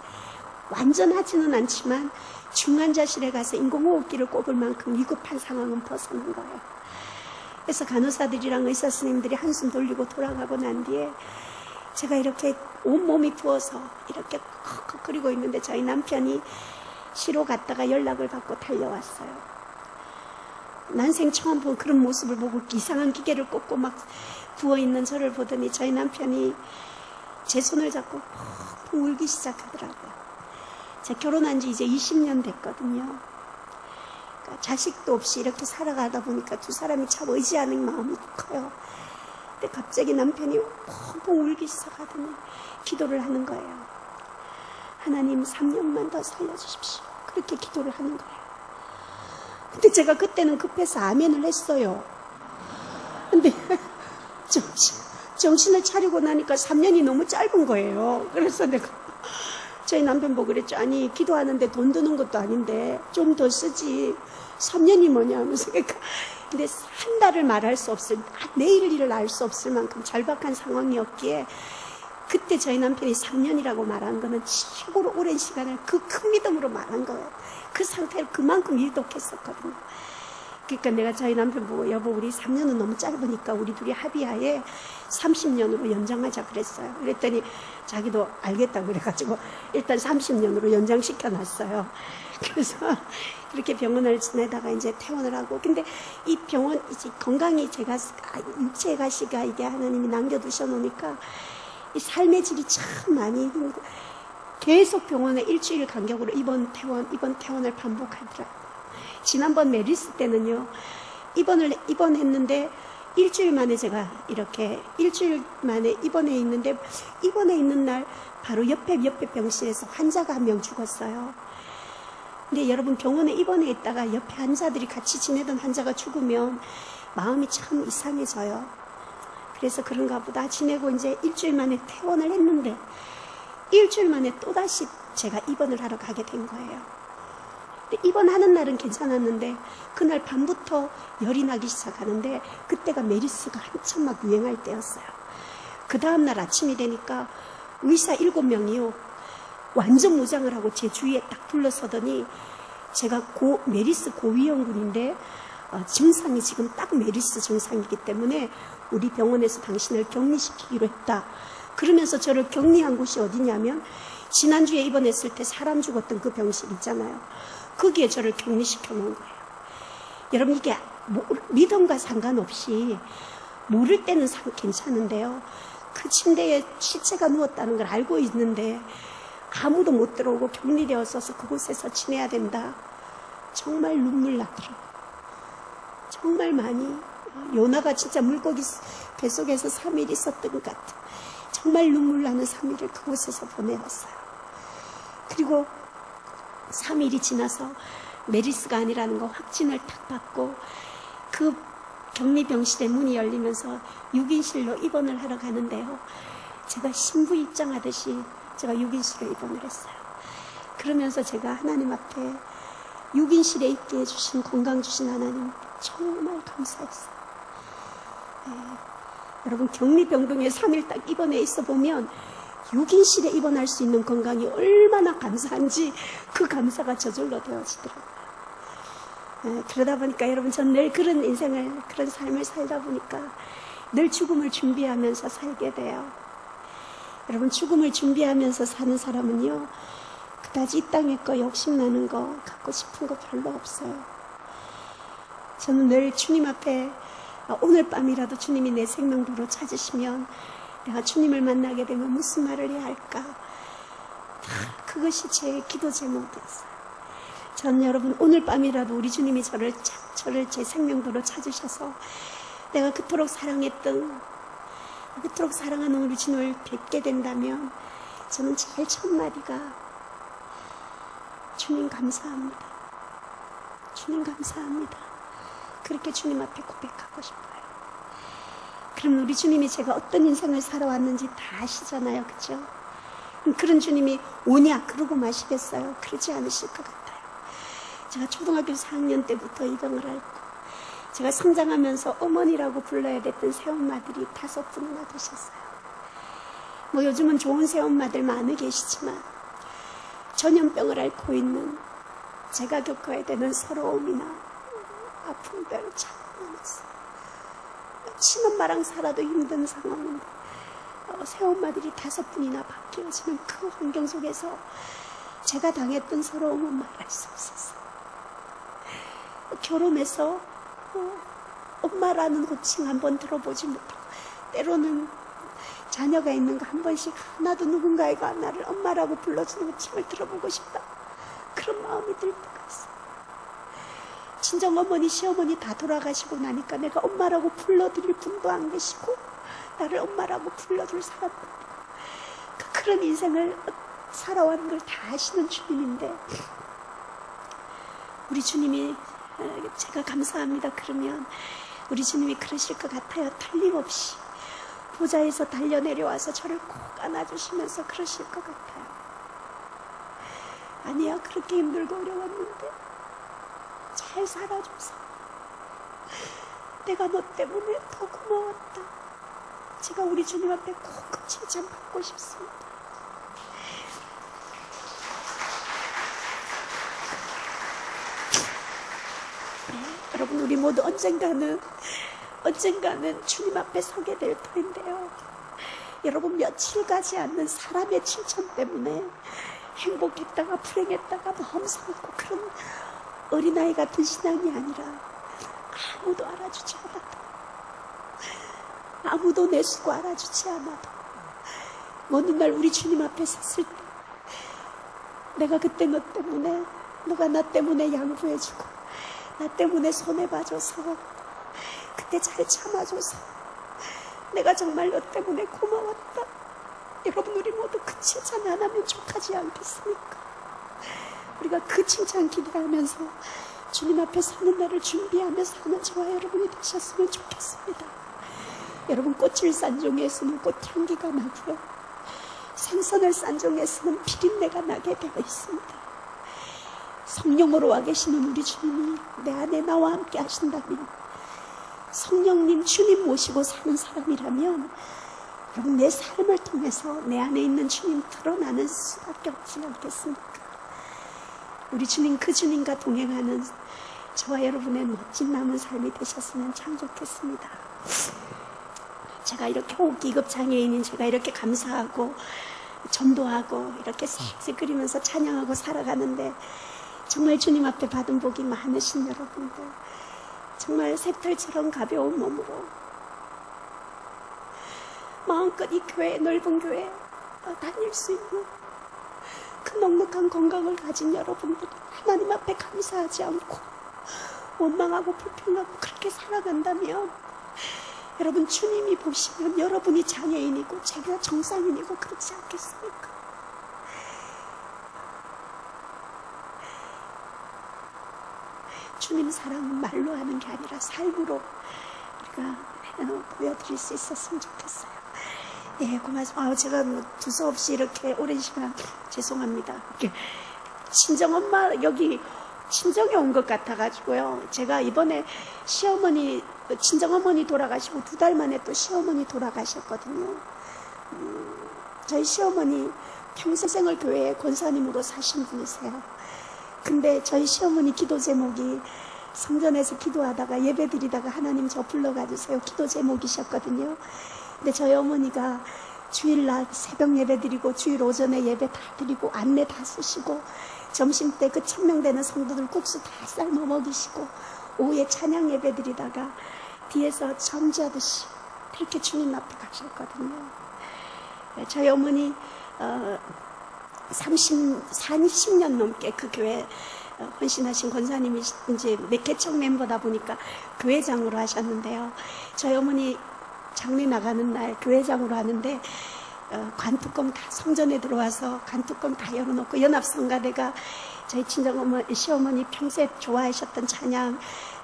완전하지는 않지만 중환자실에 가서 인공호흡기를 꼽을 만큼 위급한 상황은 벗어난 거예요. 그래서 간호사들이랑 의사 선생님들이 한숨 돌리고 돌아가고 난 뒤에 제가 이렇게 온몸이 부어서 이렇게 헉헉거리고 있는데 저희 남편이 시로 갔다가 연락을 받고 달려왔어요. 난생 처음 본 그런 모습을 보고 이상한 기계를 꽂고 막 부어있는 저를 보더니 저희 남편이 제 손을 잡고 펑펑 울기 시작하더라고요. 제가 결혼한 지 이제 20년 됐거든요. 그러니까 자식도 없이 이렇게 살아가다 보니까 두 사람이 참 의지하는 마음이 커요. 근데 갑자기 남편이 펑펑 울기 시작하더니 기도를 하는 거예요. 하나님 3년만 더 살려주십시오. 그렇게 기도를 하는 거예요. 근데 제가 그때는 급해서 아멘을 했어요. 근데 정신을 차리고 나니까 3년이 너무 짧은 거예요. 그래서 내가 저희 남편 보고 그랬죠. 아니 기도하는데 돈 드는 것도 아닌데 좀 더 쓰지 3년이 뭐냐 하면서. 그러니까 근데 한 달을 말할 수 없을, 내일 일을 알 수 없을 만큼 절박한 상황이었기에 그때 저희 남편이 3년이라고 말한 거는 최고로 오랜 시간을 그 큰 믿음으로 말한 거예요. 그 상태를 그만큼 유독했었거든요. 그러니까 내가 저희 남편 보고 여보 우리 3년은 너무 짧으니까 우리 둘이 합의하에 30년으로 연장하자 그랬어요. 그랬더니 자기도 알겠다고 그래가지고 일단 30년으로 연장시켜 놨어요. 그래서 그렇게 병원을 지내다가 이제 퇴원을 하고, 근데 이 병원 이제 건강이 제가 육체 가시가 이게 하나님이 남겨두셔 놓으니까 이 삶의 질이 참 많이 계속 병원에 일주일 간격으로 입원 퇴원을 반복하더라고요. 지난번 메리스 때는요, 입원했는데 일주일 만에 제가 이렇게 일주일 만에 입원해 있는데 입원해 있는 날 바로 옆에 병실에서 환자가 한 명 죽었어요. 근데 여러분 병원에 입원해 있다가 옆에 환자들이 같이 지내던 환자가 죽으면 마음이 참 이상해져요. 그래서 그런가 보다 지내고 이제 일주일 만에 퇴원을 했는데 일주일 만에 또다시 제가 입원을 하러 가게 된 거예요. 근데 입원하는 날은 괜찮았는데 그날 밤부터 열이 나기 시작하는데 그때가 메리스가 한참 막 유행할 때였어요. 그 다음날 아침이 되니까 의사 7명이요 완전 무장을 하고 제 주위에 딱 둘러서더니 제가 메리스 고위험군인데 증상이 지금 딱 메리스 증상이기 때문에 우리 병원에서 당신을 격리시키기로 했다. 그러면서 저를 격리한 곳이 어디냐면 지난주에 입원했을 때 사람 죽었던 그 병실 있잖아요. 거기에 저를 격리시켜 놓은 거예요. 여러분 이게 믿음과 상관없이 모를 때는 괜찮은데요. 그 침대에 시체가 누웠다는 걸 알고 있는데 아무도 못 들어오고 격리되었어서 그곳에서 지내야 된다. 정말 눈물 나더라고요. 정말 많이. 요나가 진짜 물고기 뱃속에서 3일 있었던 것 같은 정말 눈물 나는 3일을 그곳에서 보내왔어요. 그리고 3일이 지나서 메리스가 아니라는 거 확진을 탁 받고 그 격리병실의 문이 열리면서 6인실로 입원을 하러 가는데요. 제가 신부 입장하듯이 제가 6인실에 입원을 했어요. 그러면서 제가 하나님 앞에 6인실에 있게 해주신 건강 주신 하나님 정말 감사했어요. 네. 여러분 격리병동에 3일 딱 입원해 있어 보면 6인실에 입원할 수 있는 건강이 얼마나 감사한지 그 감사가 저절로 되어지더라고요. 네. 그러다 보니까 여러분 전 늘 그런 인생을 그런 삶을 살다 보니까 늘 죽음을 준비하면서 살게 돼요. 여러분 죽음을 준비하면서 사는 사람은요 그다지 이 땅에 거 욕심나는 거 갖고 싶은 거 별로 없어요. 저는 늘 주님 앞에 오늘 밤이라도 주님이 내 생명도로 찾으시면 내가 주님을 만나게 되면 무슨 말을 해야 할까, 그것이 제 기도 제목이었어요. 저는 여러분 오늘 밤이라도 우리 주님이 저를 제 생명도로 찾으셔서 내가 그토록 사랑했던 그토록 사랑하는 우리 주님을 뵙게 된다면 저는 제일 첫 마디가 주님 감사합니다. 주님 감사합니다. 그렇게 주님 앞에 고백하고 싶어요. 그럼 우리 주님이 제가 어떤 인생을 살아왔는지 다 아시잖아요. 그죠? 그런 주님이 오냐 그러고 마시겠어요? 그러지 않으실 것 같아요. 제가 초등학교 4학년 때부터 입양을 앓고 제가 성장하면서 어머니라고 불러야 됐던 새엄마들이 5분이나 되셨어요. 뭐 요즘은 좋은 새엄마들 많이 계시지만 전염병을 앓고 있는 제가 겪어야 되는 서러움이나 아픔들 참 많았어요. 친엄마랑 살아도 힘든 상황인데 새엄마들이 5분이나 바뀌어지는 그 환경 속에서 제가 당했던 서러움은 말할 수 없었어요. 결혼해서 엄마라는 호칭 한번 들어보지 못하고 때로는 자녀가 있는 거 한 번씩 하나도 누군가가 나를 엄마라고 불러주는 호칭을 들어보고 싶다 그런 마음이 들 때가 있어요. 친정어머니 시어머니 다 돌아가시고 나니까 내가 엄마라고 불러드릴 분도 안 계시고 나를 엄마라고 불러줄 사람도 없고 그런 인생을 살아왔는 걸 다 아시는 주님인데 우리 주님이 제가 감사합니다 그러면 우리 주님이 그러실 것 같아요. 틀림없이 보좌에서 달려 내려와서 저를 꼭 안아주시면서 그러실 것 같아요. 아니야 그렇게 힘들고 어려웠는데 잘 살아줘서 내가 너 때문에 더 고마웠다. 제가 우리 주님 앞에 꼭 칭찬받고 싶습니다. 여러분 우리 모두 언젠가는 주님 앞에 서게 될 터인데요. 여러분 며칠 가지 않는 사람의 칭찬 때문에 행복했다가 불행했다가 마음 상했고 그런 어린아이 같은 신앙이 아니라 아무도 알아주지 않아도 아무도 내 수고 알아주지 않아도 어느 날 우리 주님 앞에 섰을 때 내가 그때 너 때문에 너가 나 때문에 양보해주고 나 때문에 손해봐줘서 그때 잘 참아줘서 내가 정말 너 때문에 고마웠다. 여러분 우리 모두 그 칭찬 안 하면 족하지 않겠습니까? 우리가 그 칭찬 기대하면서 주님 앞에 서는 날을 준비하면서 하는 저와 여러분이 되셨으면 좋겠습니다. 여러분 꽃을 싼종에서는 꽃향기가 나고요. 생선을 싼종에서는 비린내가 나게 되어 있습니다. 성령으로 와 계시는 우리 주님이 내 안에 나와 함께 하신다면 성령님 주님 모시고 사는 사람이라면 여러분 내 삶을 통해서 내 안에 있는 주님 드러나는 수밖에 없지 않겠습니까? 우리 주님 그 주님과 동행하는 저와 여러분의 멋진 남은 삶이 되셨으면 참 좋겠습니다. 제가 이렇게 호기급 장애인인 제가 이렇게 감사하고 전도하고 이렇게 색색거리면서 찬양하고 살아가는데 정말 주님 앞에 받은 복이 많으신 여러분들 정말 새털처럼 가벼운 몸으로 마음껏 이 교회 넓은 교회 다닐 수 있는 그 넉넉한 건강을 가진 여러분들이 하나님 앞에 감사하지 않고 원망하고 불평하고 그렇게 살아간다면 여러분 주님이 보시면 여러분이 장애인이고 제가 정상인이고 그렇지 않겠습니까? 주님 사랑은 말로 하는 게 아니라 삶으로 우리가 보여드릴 수 있었으면 좋겠어요. 예, 고맙습니다. 제가 두서없이 이렇게 오랜 시간 죄송합니다. 친정엄마 여기 친정에 온 것 같아가지고요. 제가 이번에 시어머니 친정어머니 돌아가시고 2달 만에 또 시어머니 돌아가셨거든요. 저희 시어머니 평생을 교회에 권사님으로 사신 분이세요. 근데 저희 시어머니 기도 제목이 성전에서 기도하다가 예배드리다가 하나님 저 불러가주세요 기도 제목이셨거든요. 근데 저희 어머니가 주일날 새벽 예배 드리고 주일 오전에 예배 다 드리고 안내 다 쓰시고 점심때 그 1000명 되는 성도들 국수 다 삶아 먹이시고 오후에 찬양 예배 드리다가 뒤에서 점지하듯이 이렇게 주님 앞에 가셨거든요. 저희 어머니 30년 넘게 그 교회 헌신하신 권사님이 이제 매개청 멤버다 보니까 교회장으로 하셨는데요. 저희 어머니 장례 나가는 날 교회장으로 하는데 관뚜껑 다 성전에 들어와서 관뚜껑 다 열어놓고 연합성가대가 저희 친정어머니 시어머니 평소에 좋아하셨던 찬양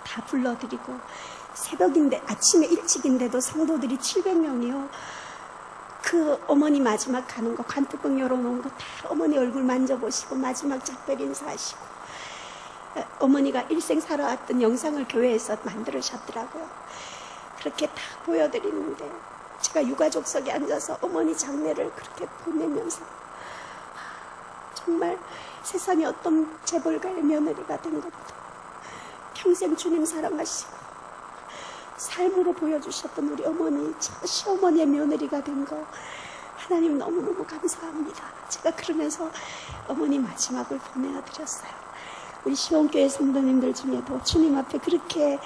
다 불러드리고 새벽인데 아침에 일찍인데도 성도들이 700명이요. 그 어머니 마지막 가는 거 관뚜껑 열어놓은 거 다 어머니 얼굴 만져보시고 마지막 작별 인사하시고 어머니가 일생 살아왔던 영상을 교회에서 만들으셨더라고요. 그렇게 다 보여드리는데 제가 유가족석에 앉아서 어머니 장례를 그렇게 보내면서 정말 세상에 어떤 재벌가의 며느리가 된 것도 평생 주님 사랑하시고 삶으로 보여주셨던 우리 어머니, 시어머니의 며느리가 된 거 하나님 너무너무 감사합니다. 제가 그러면서 어머니 마지막을 보내드렸어요. 우리 시온교회 성도님들 중에도 주님 앞에 그렇게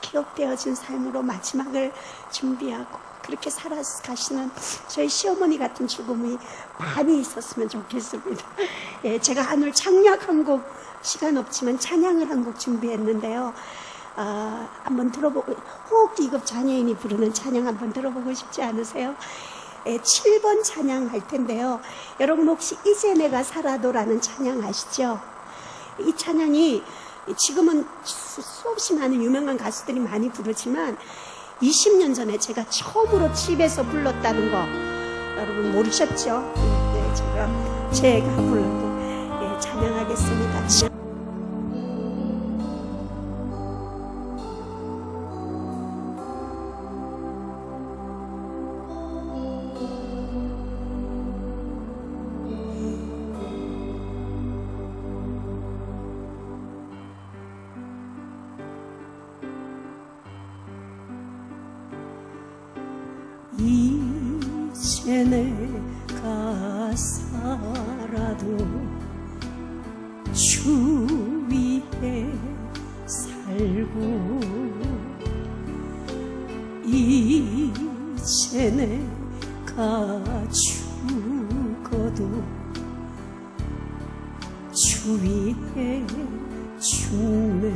기억되어진 삶으로 마지막을 준비하고 그렇게 살아가시는 저희 시어머니 같은 죽음이 많이 있었으면 좋겠습니다. 예, 제가 오늘 창략 한 곡, 시간 없지만 찬양을 한 곡 준비했는데요. 한번 들어보고, 호흡기급 장애인이 부르는 찬양 한번 들어보고 싶지 않으세요? 7번 찬양 할 텐데요. 여러분 혹시 이제 내가 살아도라는 찬양 아시죠? 이 찬양이 지금은 수없이 많은 유명한 가수들이 많이 부르지만 20년 전에 제가 처음으로 집에서 불렀다는 거 여러분 모르셨죠? 네, 제가 불렀고 찬양하겠습니다. 이제 내가 살아도 주 위에 살고 이제 내가 죽어도 주 위에 죽네.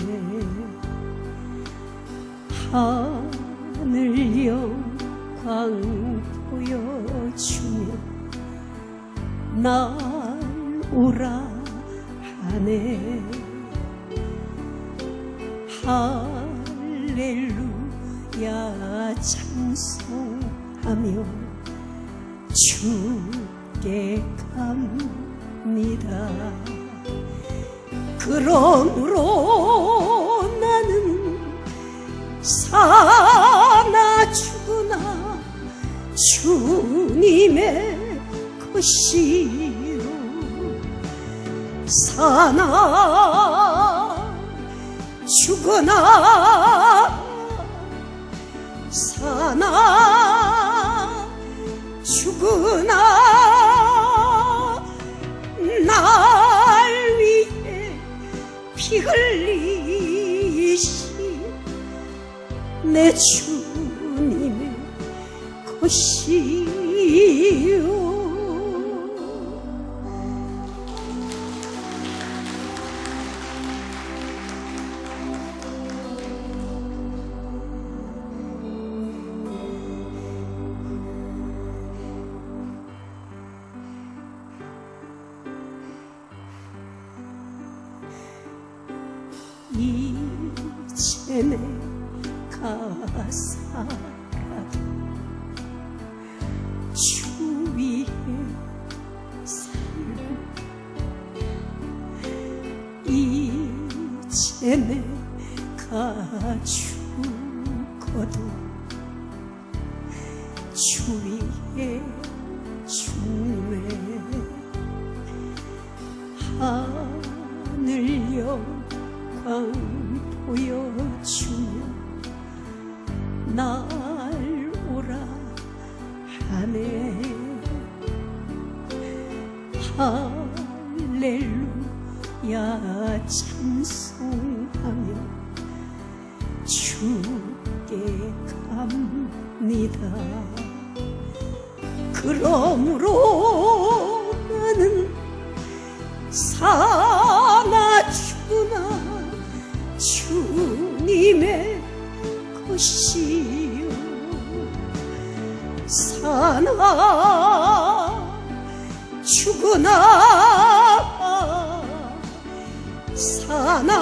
하늘 영광 보여주며 날 오라 하네. 할렐루야 찬송하며 주께 갑니다. 그러므로 나는 사나 죽으나 주님의 것이요. 사나 죽으나 사나 죽으나 날 위해 피 흘리신 내 주님의 것이요. 이제 내가 살아도 주 위에 살고 이제 내가 죽어도 주 위에 죽네. 하늘 영광 보여주며 날 오라 하네. 할렐루야 찬송하며 주께 갑니다. 그러므로 나는 사나 죽으나 주님의 것이요. 사나 죽으나 사나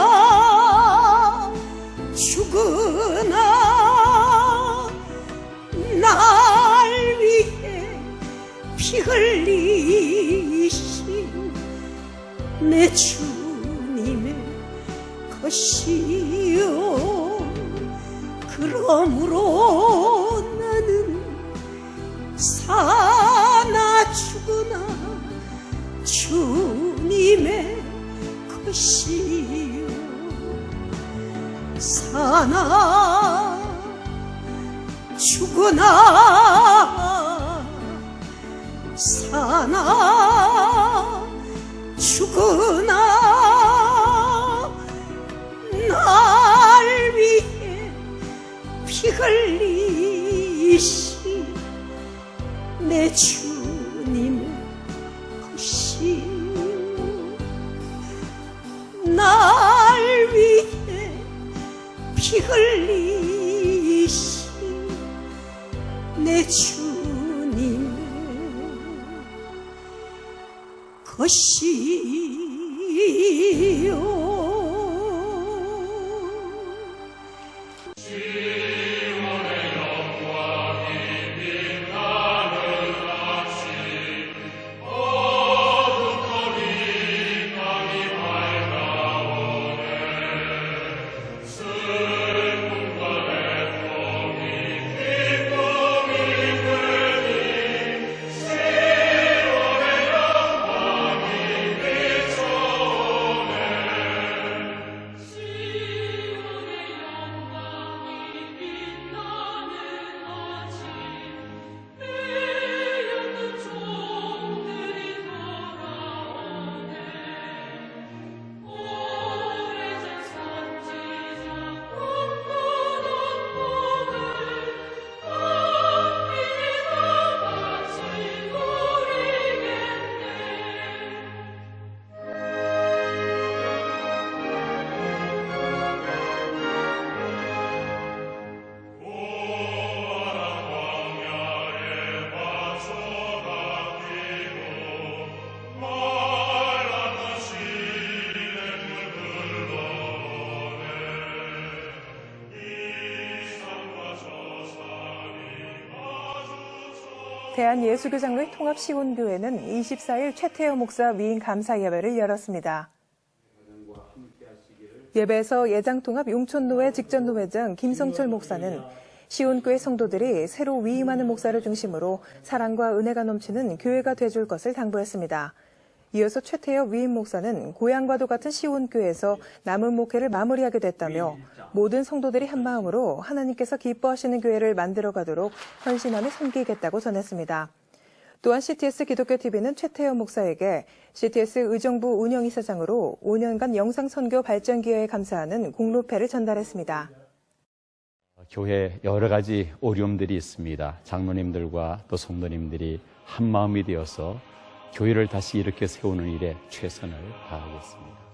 죽으나 날 위해 피 흘리신 내 주님의 것이요 그러므로 나는 사나 죽으나 주님의 것이요 사나 죽으나 사나 죽으나 날 위해 피 흘리신 내 주님의 것이요 날 위해 피 흘리신 내 주님의 것이요 대한예수교장로회 통합시온교회는 24일 최태호 목사 위임 감사 예배를 열었습니다. 예배에서 예장통합 용촌노회 직전노회장 김성철 목사는 시온교회 성도들이 새로 위임하는 목사를 중심으로 사랑과 은혜가 넘치는 교회가 돼줄 것을 당부했습니다. 이어서 최태호 위임 목사는 고향과도 같은 시온교회에서 남은 목회를 마무리하게 됐다며 모든 성도들이 한마음으로 하나님께서 기뻐하시는 교회를 만들어가도록 헌신하며 섬기겠다고 전했습니다. 또한 CTS 기독교TV는 최태호 목사에게 CTS 의정부 운영이사장으로 5년간 영상선교 발전기여에 감사하는 공로패를 전달했습니다. 교회에 여러 가지 어려움들이 있습니다. 장로님들과 또 성도님들이 한마음이 되어서 교회를 다시 이렇게 세우는 일에 최선을 다하겠습니다.